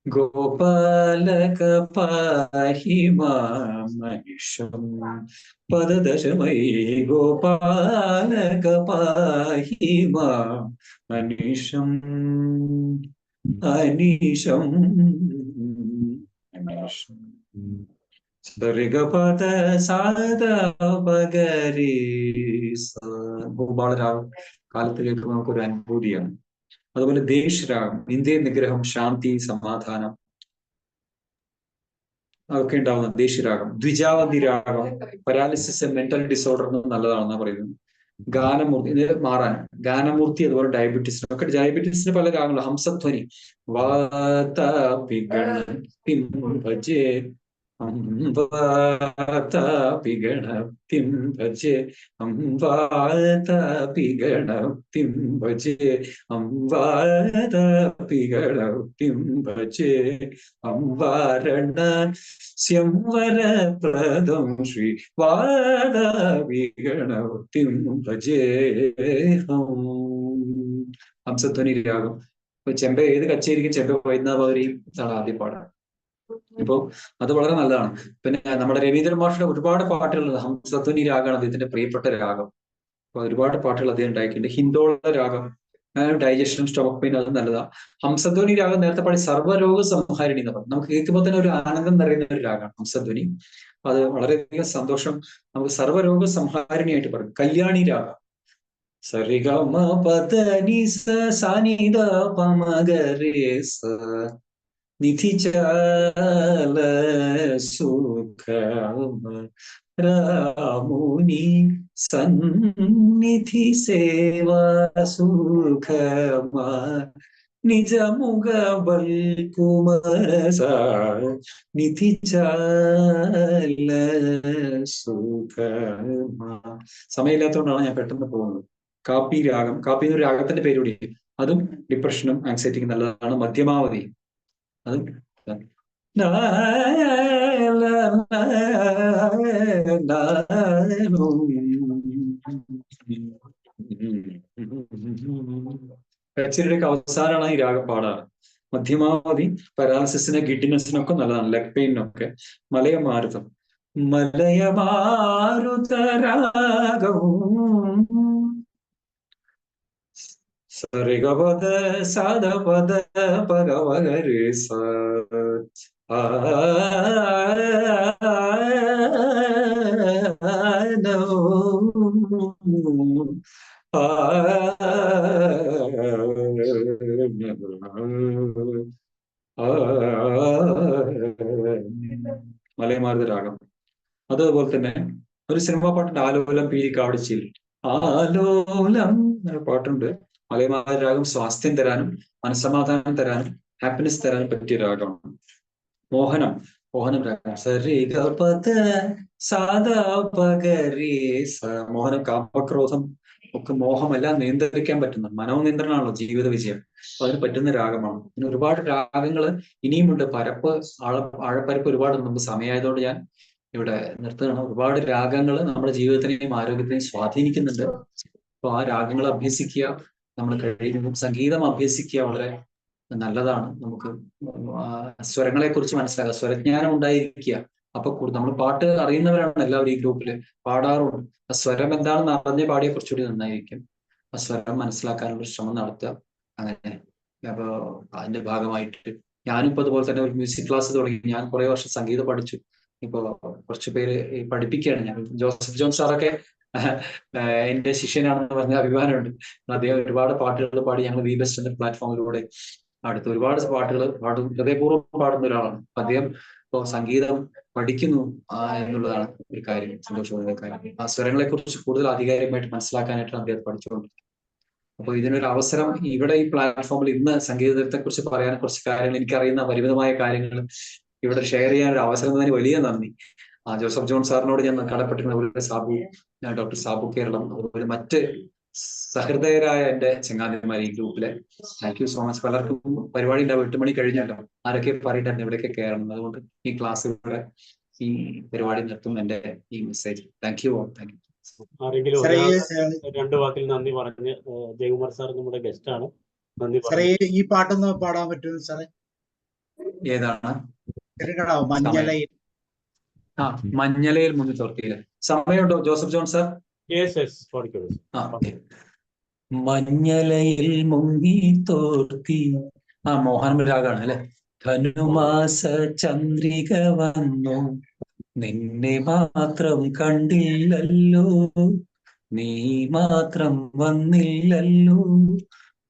Speaker 5: ഗോപാലക പാഹി മാം മനുഷ്യം പദദശമയി, ഗോപാലക പാഹി മാം മനുഷ്യം അനീശം അനീശം. പദ സാധ പഗരി. ഭൂപാളരാഗം കാലത്ത് കേൾക്കുമ്പോൾ നമുക്കൊരു അനുഭൂതിയാണ്. അതുപോലെ ദേശരാഗം, ഇന്ത്യ നിഗ്രഹം, ശാന്തി, സമാധാനം അതൊക്കെ ഉണ്ടാവുന്ന ദേശരാഗം. ദ്വിജാവതി രാഗം പാരാലിസിസ്, മെന്റൽ ഡിസോർഡറിന് നല്ലതാണെന്നാണ് പറയുന്നത്. ഗാനമൂർത്തി, ഇത് മാറാൻ ഗാനമൂർത്തി, അതുപോലെ ഡയബറ്റീസിനൊക്കെ. ഡയബറ്റീസിന് പല രാഗങ്ങളും. ഹംസധ്വനി, വാതാപിഗണതിം ഭജേ, വാതാപിഗണതിം ഭജേ, വാതാപിഗണതിം ഭജേ, വാതാപിഗണതിം ഭജേ, വാരണ സ്യംവരപ്രദം ശ്രീ വാതാപിഗണതിം ഭജേഹം. ഹംസധ്വനി രാഗം. ഇപ്പൊ ചെമ്പ ഏത് കച്ചേരിക്കും ചെമ്പ വൈദ്യനാഥി ഇതാണ് ആദ്യം പാടാൻ. ഇപ്പൊ അത് വളരെ നല്ലതാണ്. പിന്നെ നമ്മുടെ രവീന്ദ്രൻ മാഷിന്റെ ഒരുപാട് പാട്ടുകളുണ്ട്. ഹംസധ്വനി രാഗമാണ് അദ്ദേഹത്തിന്റെ പ്രിയപ്പെട്ട രാഗം. അപ്പൊ ഒരുപാട് പാട്ടുകൾ അദ്ദേഹം ഉണ്ടാക്കിയിട്ടുണ്ട്. ഹിന്ദോള രാഗം, ഡൈജഷനും സ്റ്റൊമക് പെയിൻ, അത് നല്ലതാ. ഹംസധ്വനി രാഗം നേരത്തെ പാടി സർവ്വരോഗ സംഹാരിണി എന്ന് പറഞ്ഞു. നമുക്ക് കേൾക്കുമ്പോൾ തന്നെ ഒരു ആനന്ദം നിറയുന്ന ഒരു രാഗമാണ് ഹംസധ്വനി. അത് വളരെയധികം സന്തോഷം, നമുക്ക് സർവ്വരോഗ സംഹാരിണിയായിട്ട് പറയും. കല്യാണി രാഗം, സരിഗമ പദനി സനിദ പമഗരേ സ നിധിചാല സുഖമ രാമുനി സന്നിധി സേവാ സുഖമാ നിജമുഖ ബൽകുമരസ നിധിചാല സുഖമാ. സമയമില്ലാത്തതുകൊണ്ടാണ് ഞാൻ പെട്ടെന്ന് പോകുന്നത്. കാപ്പി രാഗം, കാപ്പി എന്നൊരു രാഗത്തിന്റെ പേരുകൂടി, അതും ഡിപ്രഷനും ആങ്സൈറ്റിക്ക് നല്ലതാണ്. മധ്യമാവധി, അതും കച്ചേരിയുടെ അവസാനമാണ് ഈ രാഗം പാടാറ്. മധ്യമാവധി പാരാലിസിസിന്, ഗിഡിനെസിനൊക്കെ നല്ലതാണ്, ലെഗ് പെയിനൊക്കെ. മലയമാരുതം, മലയമാരുതരാഗം സരിഗപദ സാധപദ പഗവഗരേ സ മലയമാരുത രാഗം. അതുപോലെ തന്നെ ഒരു സിനിമാ പാട്ടുണ്ട്, ആലോലം പീരിക്കാവടിച്ചിൽ. ആലോലം എന്ന പാട്ടുണ്ട്. മലയമാരുത രാഗം സ്വാസ്ഥ്യം തരാനും മനസ്സമാധാനം തരാനും ഹാപ്പിനെസ് തരാനും പറ്റിയ രാഗമാണ്. മോഹനം, മോഹനം രാഗം സരിഗപദ സാധാ പഗരേ സ. മോഹനം, കാമക്രോധം ഒക്കെ, മോഹമെല്ലാം നിയന്ത്രിക്കാൻ പറ്റുന്ന മനോനിയന്ത്രണമാണല്ലോ ജീവിത വിജയം. അപ്പൊ അതിന് പറ്റുന്ന രാഗമാണ്. പിന്നെ ഒരുപാട് രാഗങ്ങൾ ഇനിയുമുണ്ട്. പരപ്പ്, ആഴപ്പരപ്പ് ഒരുപാട്. നമുക്ക് സമയമായതുകൊണ്ട് ഞാൻ ഇവിടെ നിർത്തുകയാണ്. ഒരുപാട് രാഗങ്ങൾ നമ്മുടെ ജീവിതത്തിനെയും ആരോഗ്യത്തെയും സ്വാധീനിക്കുന്നുണ്ട്. അപ്പൊ ആ രാഗങ്ങൾ അഭ്യസിക്കുക, നമ്മൾ കഴിയുമ്പോൾ സംഗീതം അഭ്യസിക്കുക വളരെ നല്ലതാണ്. നമുക്ക് സ്വരങ്ങളെ കുറിച്ച് മനസ്സിലാക്കുക, സ്വരജ്ഞാനം ഉണ്ടായിരിക്കുക. അപ്പൊ നമ്മൾ പാട്ട് അറിയുന്നവരാണ് എല്ലാവരും ഈ ഗ്രൂപ്പില്, പാടാറുണ്ട്. ആ സ്വരം എന്താണെന്ന് അറിഞ്ഞ് പാടിയെ കുറച്ചുകൂടി നന്നായിരിക്കും. ആ സ്വരം മനസ്സിലാക്കാനുള്ള ശ്രമം നടത്തുക. അങ്ങനെ അപ്പൊ അതിന്റെ ഭാഗമായിട്ട് ഞാനിപ്പോൾ അതുപോലെ തന്നെ ഒരു മ്യൂസിക് ക്ലാസ് തുടങ്ങി. ഞാൻ കുറെ വർഷം സംഗീതം പഠിച്ചു. ഇപ്പോ കുറച്ച് പേര് പഠിപ്പിക്കുകയാണ്. ഞാൻ ജോസഫ് ജോൺ സാറൊക്കെ എന്റെ ശിഷ്യനാണെന്ന് പറഞ്ഞ അഭിമാനമുണ്ട്. അദ്ദേഹം ഒരുപാട് പാട്ടുകൾ പാടി ഞങ്ങൾ വി ബെസ്റ്റ് എന്ന പ്ലാറ്റ്ഫോമിലൂടെ അടുത്ത് ഒരുപാട് പാട്ടുകൾ ഹൃദയപൂർവ്വം പാടുന്ന ഒരാളാണ്. അദ്ദേഹം ഇപ്പോൾ സംഗീതം പഠിക്കുന്നു എന്നുള്ളതാണ് ഒരു കാര്യം, സന്തോഷമുള്ള കാര്യം. ആ സ്വരങ്ങളെ കുറിച്ച് കൂടുതൽ ആധികാരികമായിട്ട് മനസ്സിലാക്കാനായിട്ടാണ് അദ്ദേഹം പഠിച്ചുകൊണ്ട്. അപ്പൊ ഇതിനൊരു അവസരം ഇവിടെ ഈ പ്ലാറ്റ്ഫോമിൽ ഇന്ന് സംഗീതത്തെ കുറിച്ച് പറയാൻ കുറച്ച് കാര്യങ്ങൾ, എനിക്കറിയുന്ന പരിമിതമായ കാര്യങ്ങൾ ഇവിടെ ഷെയർ ചെയ്യാൻ ഒരു അവസരം തന്നതിന് വലിയ നന്ദി. ജോസഫ് ജോൺ സാറിനോട് ഞാൻ കടപ്പെട്ടിരുന്ന അതുപോലെ ഡോക്ടർ സാബു കേരളം, അതുപോലെ മറ്റ് സഹൃദയരായ എന്റെ ചങ്ങാതിമാർ ഈ ഗ്രൂപ്പിലെ, താങ്ക് യു സോ മച്ച്. പലർക്കും പരിപാടി ഉണ്ടാവും, 8 മണി കഴിഞ്ഞല്ലോ, ആരൊക്കെ പറയട്ടെ എവിടെയൊക്കെ കയറണം. അതുകൊണ്ട് ഈ ക്ലാസ്സിലൂടെ ഈ പരിപാടി നിർത്തും എന്റെ ഈ message. Thank you. Thank U.
Speaker 2: ആരെങ്കിലും രണ്ടു വാക്കിൽ നന്ദി പറഞ്ഞ്, ജയകുമാർ സാർ നമ്മുടെ ഗസ്റ്റ് ആണ്, നന്ദി
Speaker 1: സാറേ ഈ പാട്ടൊന്ന് പാടാൻ പറ്റുമോ സാറേ?
Speaker 5: ഏതാണ്?
Speaker 1: മഞ്ഞലയിൽ.
Speaker 5: മഞ്ഞലയിൽ മുങ്ങി തോർത്തിയില്ല. സമയമുണ്ടോ ജോസഫ് ജോൺ സാർ? മഞ്ഞലയിൽ മുങ്ങി തോർത്തി, മോഹൻ രാഗാണ് അല്ലെ. ധനുമാസ ചന്ദ്രിക വന്നു, നിന്നെ മാത്രം കണ്ടില്ലല്ലോ, നീ മാത്രം വന്നില്ലല്ലോ,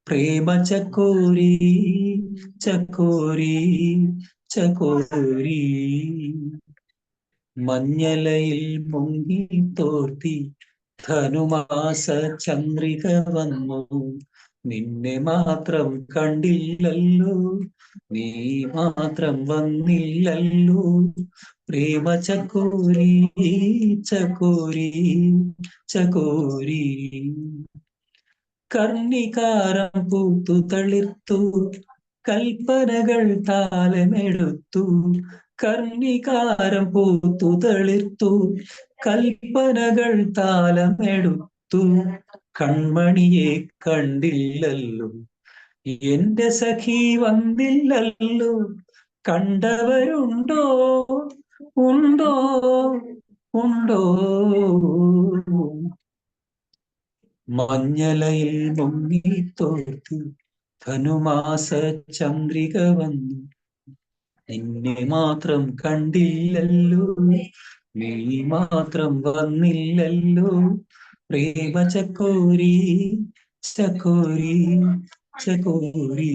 Speaker 5: പ്രേമ ചക്കോരി ചക്കോരി ചക്കോരി. മഞ്ഞലയിൽ മുങ്ങി തോർത്തി, ധനുമാസ ചന്ദ്രിക വന്നു, നിന്നെ മാത്രം കണ്ടില്ലല്ലോ, നീ മാത്രം വന്നില്ലല്ലോ, പ്രേമ ചക്കോരി ചക്കോരി ചകോരി. കർണികാരം പൂത്തു തളിർത്തു, കൽപ്പനകൾ താലമെടുത്തു, കർണികാരം പൂത്തു തളിർത്തു, കൽപ്പനകൾ താലമെടുത്തു, കൺമണിയെ കണ്ടില്ലല്ലോ, എന്റെ സഖി വന്നില്ലല്ലോ, കണ്ടവരുണ്ടോ ഉണ്ടോ ഉണ്ടോ. മഞ്ഞലയിൽ മുങ്ങി തോർത്തു, ധനുമാസ ചന്ദ്രിക വന്നു, നിന്നെ മാത്രം കണ്ടില്ലല്ലോ, നീ മാത്രം വന്നില്ലല്ലോ, പ്രേമ ചക്കോരി ചക്കോരി ചകോരി.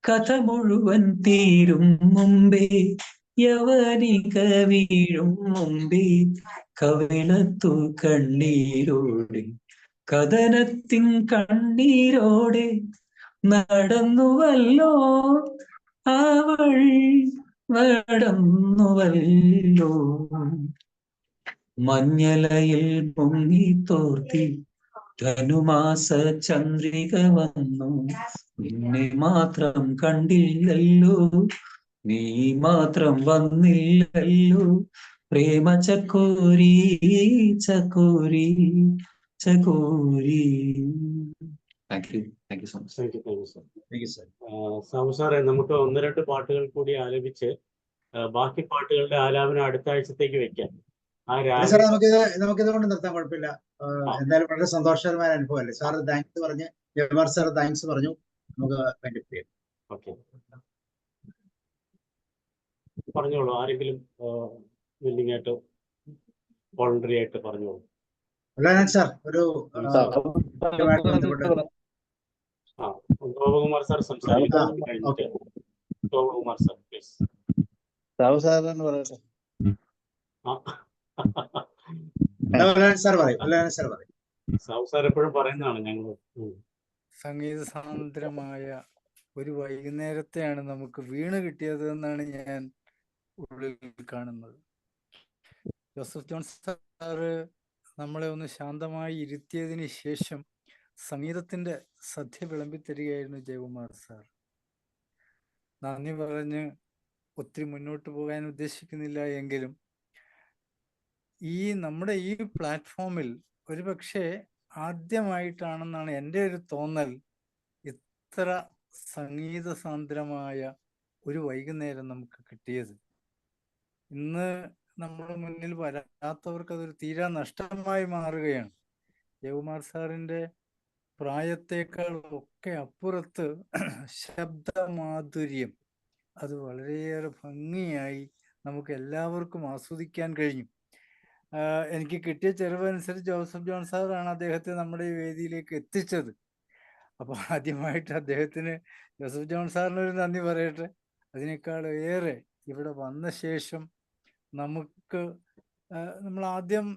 Speaker 5: കഥ മുഴുവൻ തീരും മുമ്പേ, യവനിക വീഴും മുമ്പേ, കവിളത്തു കണ്ണീരോടെ, കഥനത്തിൻ കണ്ണീരോടെ നടന്നുവല്ലോ, അവൾ നടന്നുവല്ലോ. മഞ്ഞലയിൽ മുങ്ങി തോർത്തി, ധനുമാസ ചന്ദ്രിക വന്നു, നിന്നെ മാത്രം കണ്ടില്ലല്ലോ, നീ മാത്രം വന്നില്ലല്ലോ, പ്രേമ ചക്കോരി ചക്കോരി ചകോരി. Thank you. Thank you so much.
Speaker 2: Sabu സാറേ, നമുക്ക് 1-2 പാട്ടുകൾ കൂടി ആലപിച്ച് ബാക്കി പാട്ടുകളുടെ ആലാപനം അടുത്ത ആഴ്ചത്തേക്ക് വെക്കാം.
Speaker 1: സാറേ നമുക്കിതുകൊണ്ട് നിർത്താൻ കുഴപ്പമില്ല. എന്തായാലും വളരെ സന്തോഷകരമായ അനുഭവമല്ലേ സാറ്. താങ്ക്സ് പറഞ്ഞ് ജയകുമാർ സാർ താങ്ക്സ് പറഞ്ഞു. നമുക്ക്
Speaker 2: ഓക്കെ, പറഞ്ഞോളൂ. ആരെങ്കിലും വില്ലിംഗ് ആയിട്ട് വോളണ്ടറി ആയിട്ട് പറഞ്ഞോളൂ.
Speaker 1: സാർ ഒരു
Speaker 2: ഗോപകുമാർ സാർ സംസാരിക്കും. Gopakumar sir please. Sabu sir എപ്പോഴും പറയുന്നതാണ് ഞങ്ങൾ.
Speaker 7: സംഗീത സാന്ദ്രമായ ഒരു വൈകുന്നേരത്തെയാണ് നമുക്ക് വീണ് കിട്ടിയത് എന്നാണ് ഞാൻ ഉള്ളിൽ കാണുന്നത്. ജോസഫ് ജോൺ സാറ് നമ്മളെ ഒന്ന് ശാന്തമായി ഇരുത്തിയതിന് ശേഷം സംഗീതത്തിന്റെ സദ്യ വിളമ്പിത്തരികയായിരുന്നു ജയകുമാർ സാർ. നന്ദി പറഞ്ഞ് ഒത്തിരി മുന്നോട്ട് പോകാൻ ഉദ്ദേശിക്കുന്നില്ല എങ്കിലും നമ്മുടെ ഈ പ്ലാറ്റ്ഫോമിൽ ഒരുപക്ഷെ ആദ്യമായിട്ടാണെന്നാണ് എൻ്റെ ഒരു തോന്നൽ ഇത്ര സംഗീത സാന്ദ്രമായ ഒരു വൈകുന്നേരം നമുക്ക് കിട്ടിയത്. ഇന്ന് നമ്മുടെ മുന്നിൽ വരാത്തവർക്ക് അതൊരു തീരാ നഷ്ടമായി മാറുകയാണ്. ജയകുമാർ സാറിൻ്റെ പ്രായത്തേക്കാൾ ഒക്കെ അപ്പുറത്ത് ശബ്ദമാധുര്യം അത് വളരെയേറെ ഭംഗിയായി നമുക്ക് എല്ലാവർക്കും ആസ്വദിക്കാൻ കഴിഞ്ഞു. എനിക്ക് കിട്ടിയ ചെറുവനുസരിച്ച് ജോസഫ് ജോൺ സാറാണ് അദ്ദേഹത്തെ നമ്മുടെ ഈ വേദിയിലേക്ക് എത്തിച്ചത്. അപ്പോൾ ആദ്യമായിട്ട് അദ്ദേഹത്തിന് ജോസഫ് ജോൺ സാറിനൊരു നന്ദി പറയട്ടെ. അതിനേക്കാൾ ഏറെ ഇവിടെ വന്ന ശേഷം നമുക്ക് നമ്മളാദ്യം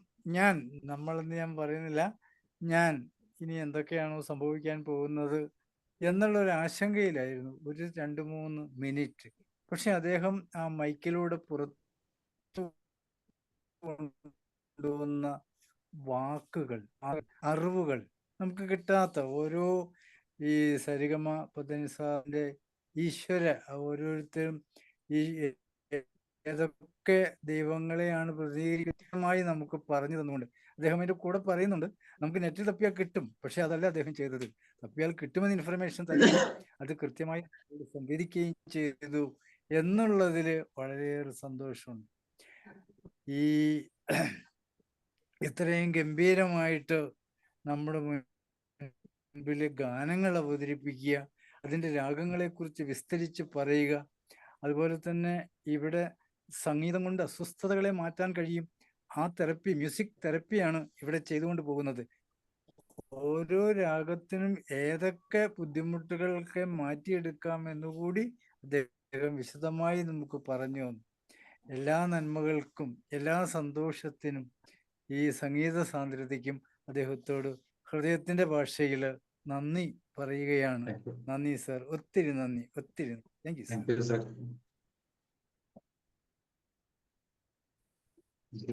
Speaker 7: നമ്മളെന്ന് ഞാൻ പറയുന്നില്ല, ഞാൻ ഇനി എന്തൊക്കെയാണോ സംഭവിക്കാൻ പോകുന്നത് എന്നുള്ളൊരു ആശങ്കയിലായിരുന്നു ഒരു 2-3 മിനിറ്റ്. പക്ഷെ അദ്ദേഹം ആ മൈക്കിലൂടെ പുറത്തു കൊണ്ടുവന്ന വാക്കുകൾ, അറിവുകൾ, നമുക്ക് കിട്ടാത്ത ഓരോ ഈ സരിഗമ പദനിസാറിന്റെ ഈശ്വര ഓരോരുത്തരും ഈ ഏതൊക്കെ ദൈവങ്ങളെയാണ് പ്രതികരിക്കുന്നതായി നമുക്ക് പറഞ്ഞു തന്നുകൊണ്ട് അദ്ദേഹം അതിന്റെ കൂടെ പറയുന്നുണ്ട്, നമുക്ക് നെറ്റിൽ തപ്പിയാൽ കിട്ടും, പക്ഷെ അതല്ല അദ്ദേഹം ചെയ്തത്. തപ്പിയാൽ കിട്ടുമെന്ന് ഇൻഫർമേഷൻ തന്നെ അത് കൃത്യമായി സംവേദിക്കുകയും ചെയ്തു എന്നുള്ളതിൽ വളരെയേറെ സന്തോഷമുണ്ട്. ഈ ഇത്രയും ഗംഭീരമായിട്ട് നമ്മുടെ മുൻപിൽ ഗാനങ്ങൾ അവതരിപ്പിക്കുക, അതിൻ്റെ രാഗങ്ങളെക്കുറിച്ച് വിസ്തരിച്ച് പറയുക, അതുപോലെ തന്നെ ഇവിടെ സംഗീതം കൊണ്ട് അസ്വസ്ഥതകളെ മാറ്റാൻ കഴിയും. ആ തെറപ്പി, മ്യൂസിക് തെറപ്പിയാണ് ഇവിടെ ചെയ്തുകൊണ്ട് പോകുന്നത്. ഓരോ രാഗത്തിനും ഏതൊക്കെ ബുദ്ധിമുട്ടുകളൊക്കെ മാറ്റിയെടുക്കാം എന്നുകൂടി അദ്ദേഹം വിശദമായി നമുക്ക് പറഞ്ഞു തന്നു. എല്ലാ നന്മകൾക്കും എല്ലാ സന്തോഷത്തിനും ഈ സംഗീത സാന്ദ്രതയ്ക്കും അദ്ദേഹത്തോട് ഹൃദയത്തിന്റെ ഭാഷയിൽ നന്ദി പറയുകയാണ്. നന്ദി സർ, ഒത്തിരി നന്ദി, ഒത്തിരി. Thank you sir.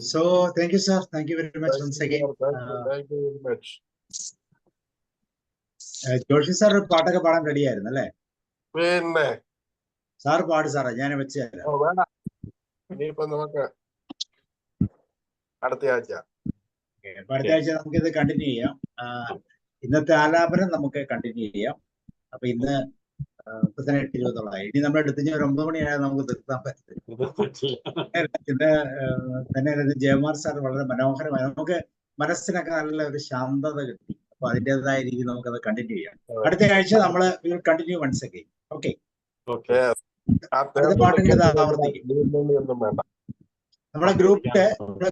Speaker 1: So thank you, sir. Thank you very much once again.
Speaker 6: Thank you very much.
Speaker 1: Joshi sir പാട്ടൊക്കെ പാടാൻ റെഡി ആയിരുന്നു അല്ലേ?
Speaker 6: പിന്നെ
Speaker 1: സാർ പാട് സാറേ, ഞാൻ വെച്ച് തരാം.
Speaker 6: വേണ്ട, ഇനിയിപ്പോ നമുക്ക് അടുത്ത ആഴ്ച
Speaker 1: നമുക്ക് ഇത് കണ്ടിന്യൂ ചെയ്യാം. ഇന്നത്തെ ആലാപനം നമുക്ക് കണ്ടിന്യൂ ചെയ്യാം. അപ്പൊ ഇന്ന് ഇപ്പൊ തന്നെ 8:20 ഇനി നമ്മൾ എടുത്ത് ഒരു 9 മണിയായാൽ നമുക്ക് നിർത്താൻ പറ്റില്ല. ഇന്ന് തന്നെ ജയകുമാർ സാർ വളരെ മനോഹരമായി നമുക്ക് മനസ്സിനൊക്കെ നല്ല ഒരു ശാന്തത കിട്ടി. അപ്പൊ അതിൻ്റെതായ രീതിയിൽ നമുക്കത് കണ്ടിന്യൂ ചെയ്യാം. അടുത്ത ആഴ്ച നമ്മള് കണ്ടിന്യൂ വൺസ് അഗൈൻ. ഓക്കെ, അടുത്ത പാട്ടുകൾ ആവർത്തിക്കും. നമ്മുടെ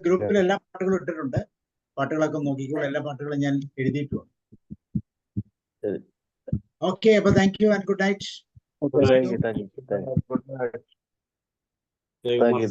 Speaker 1: ഗ്രൂപ്പിൽ എല്ലാ പാട്ടുകളും ഇട്ടിട്ടുണ്ട്. പാട്ടുകളൊക്കെ നോക്കിക്കോളൂ, എല്ലാ പാട്ടുകളും ഞാൻ എഴുതിയിട്ടുണ്ട്. ഓക്കെ, അപ്പൊ thank you and good night.
Speaker 2: Thank you.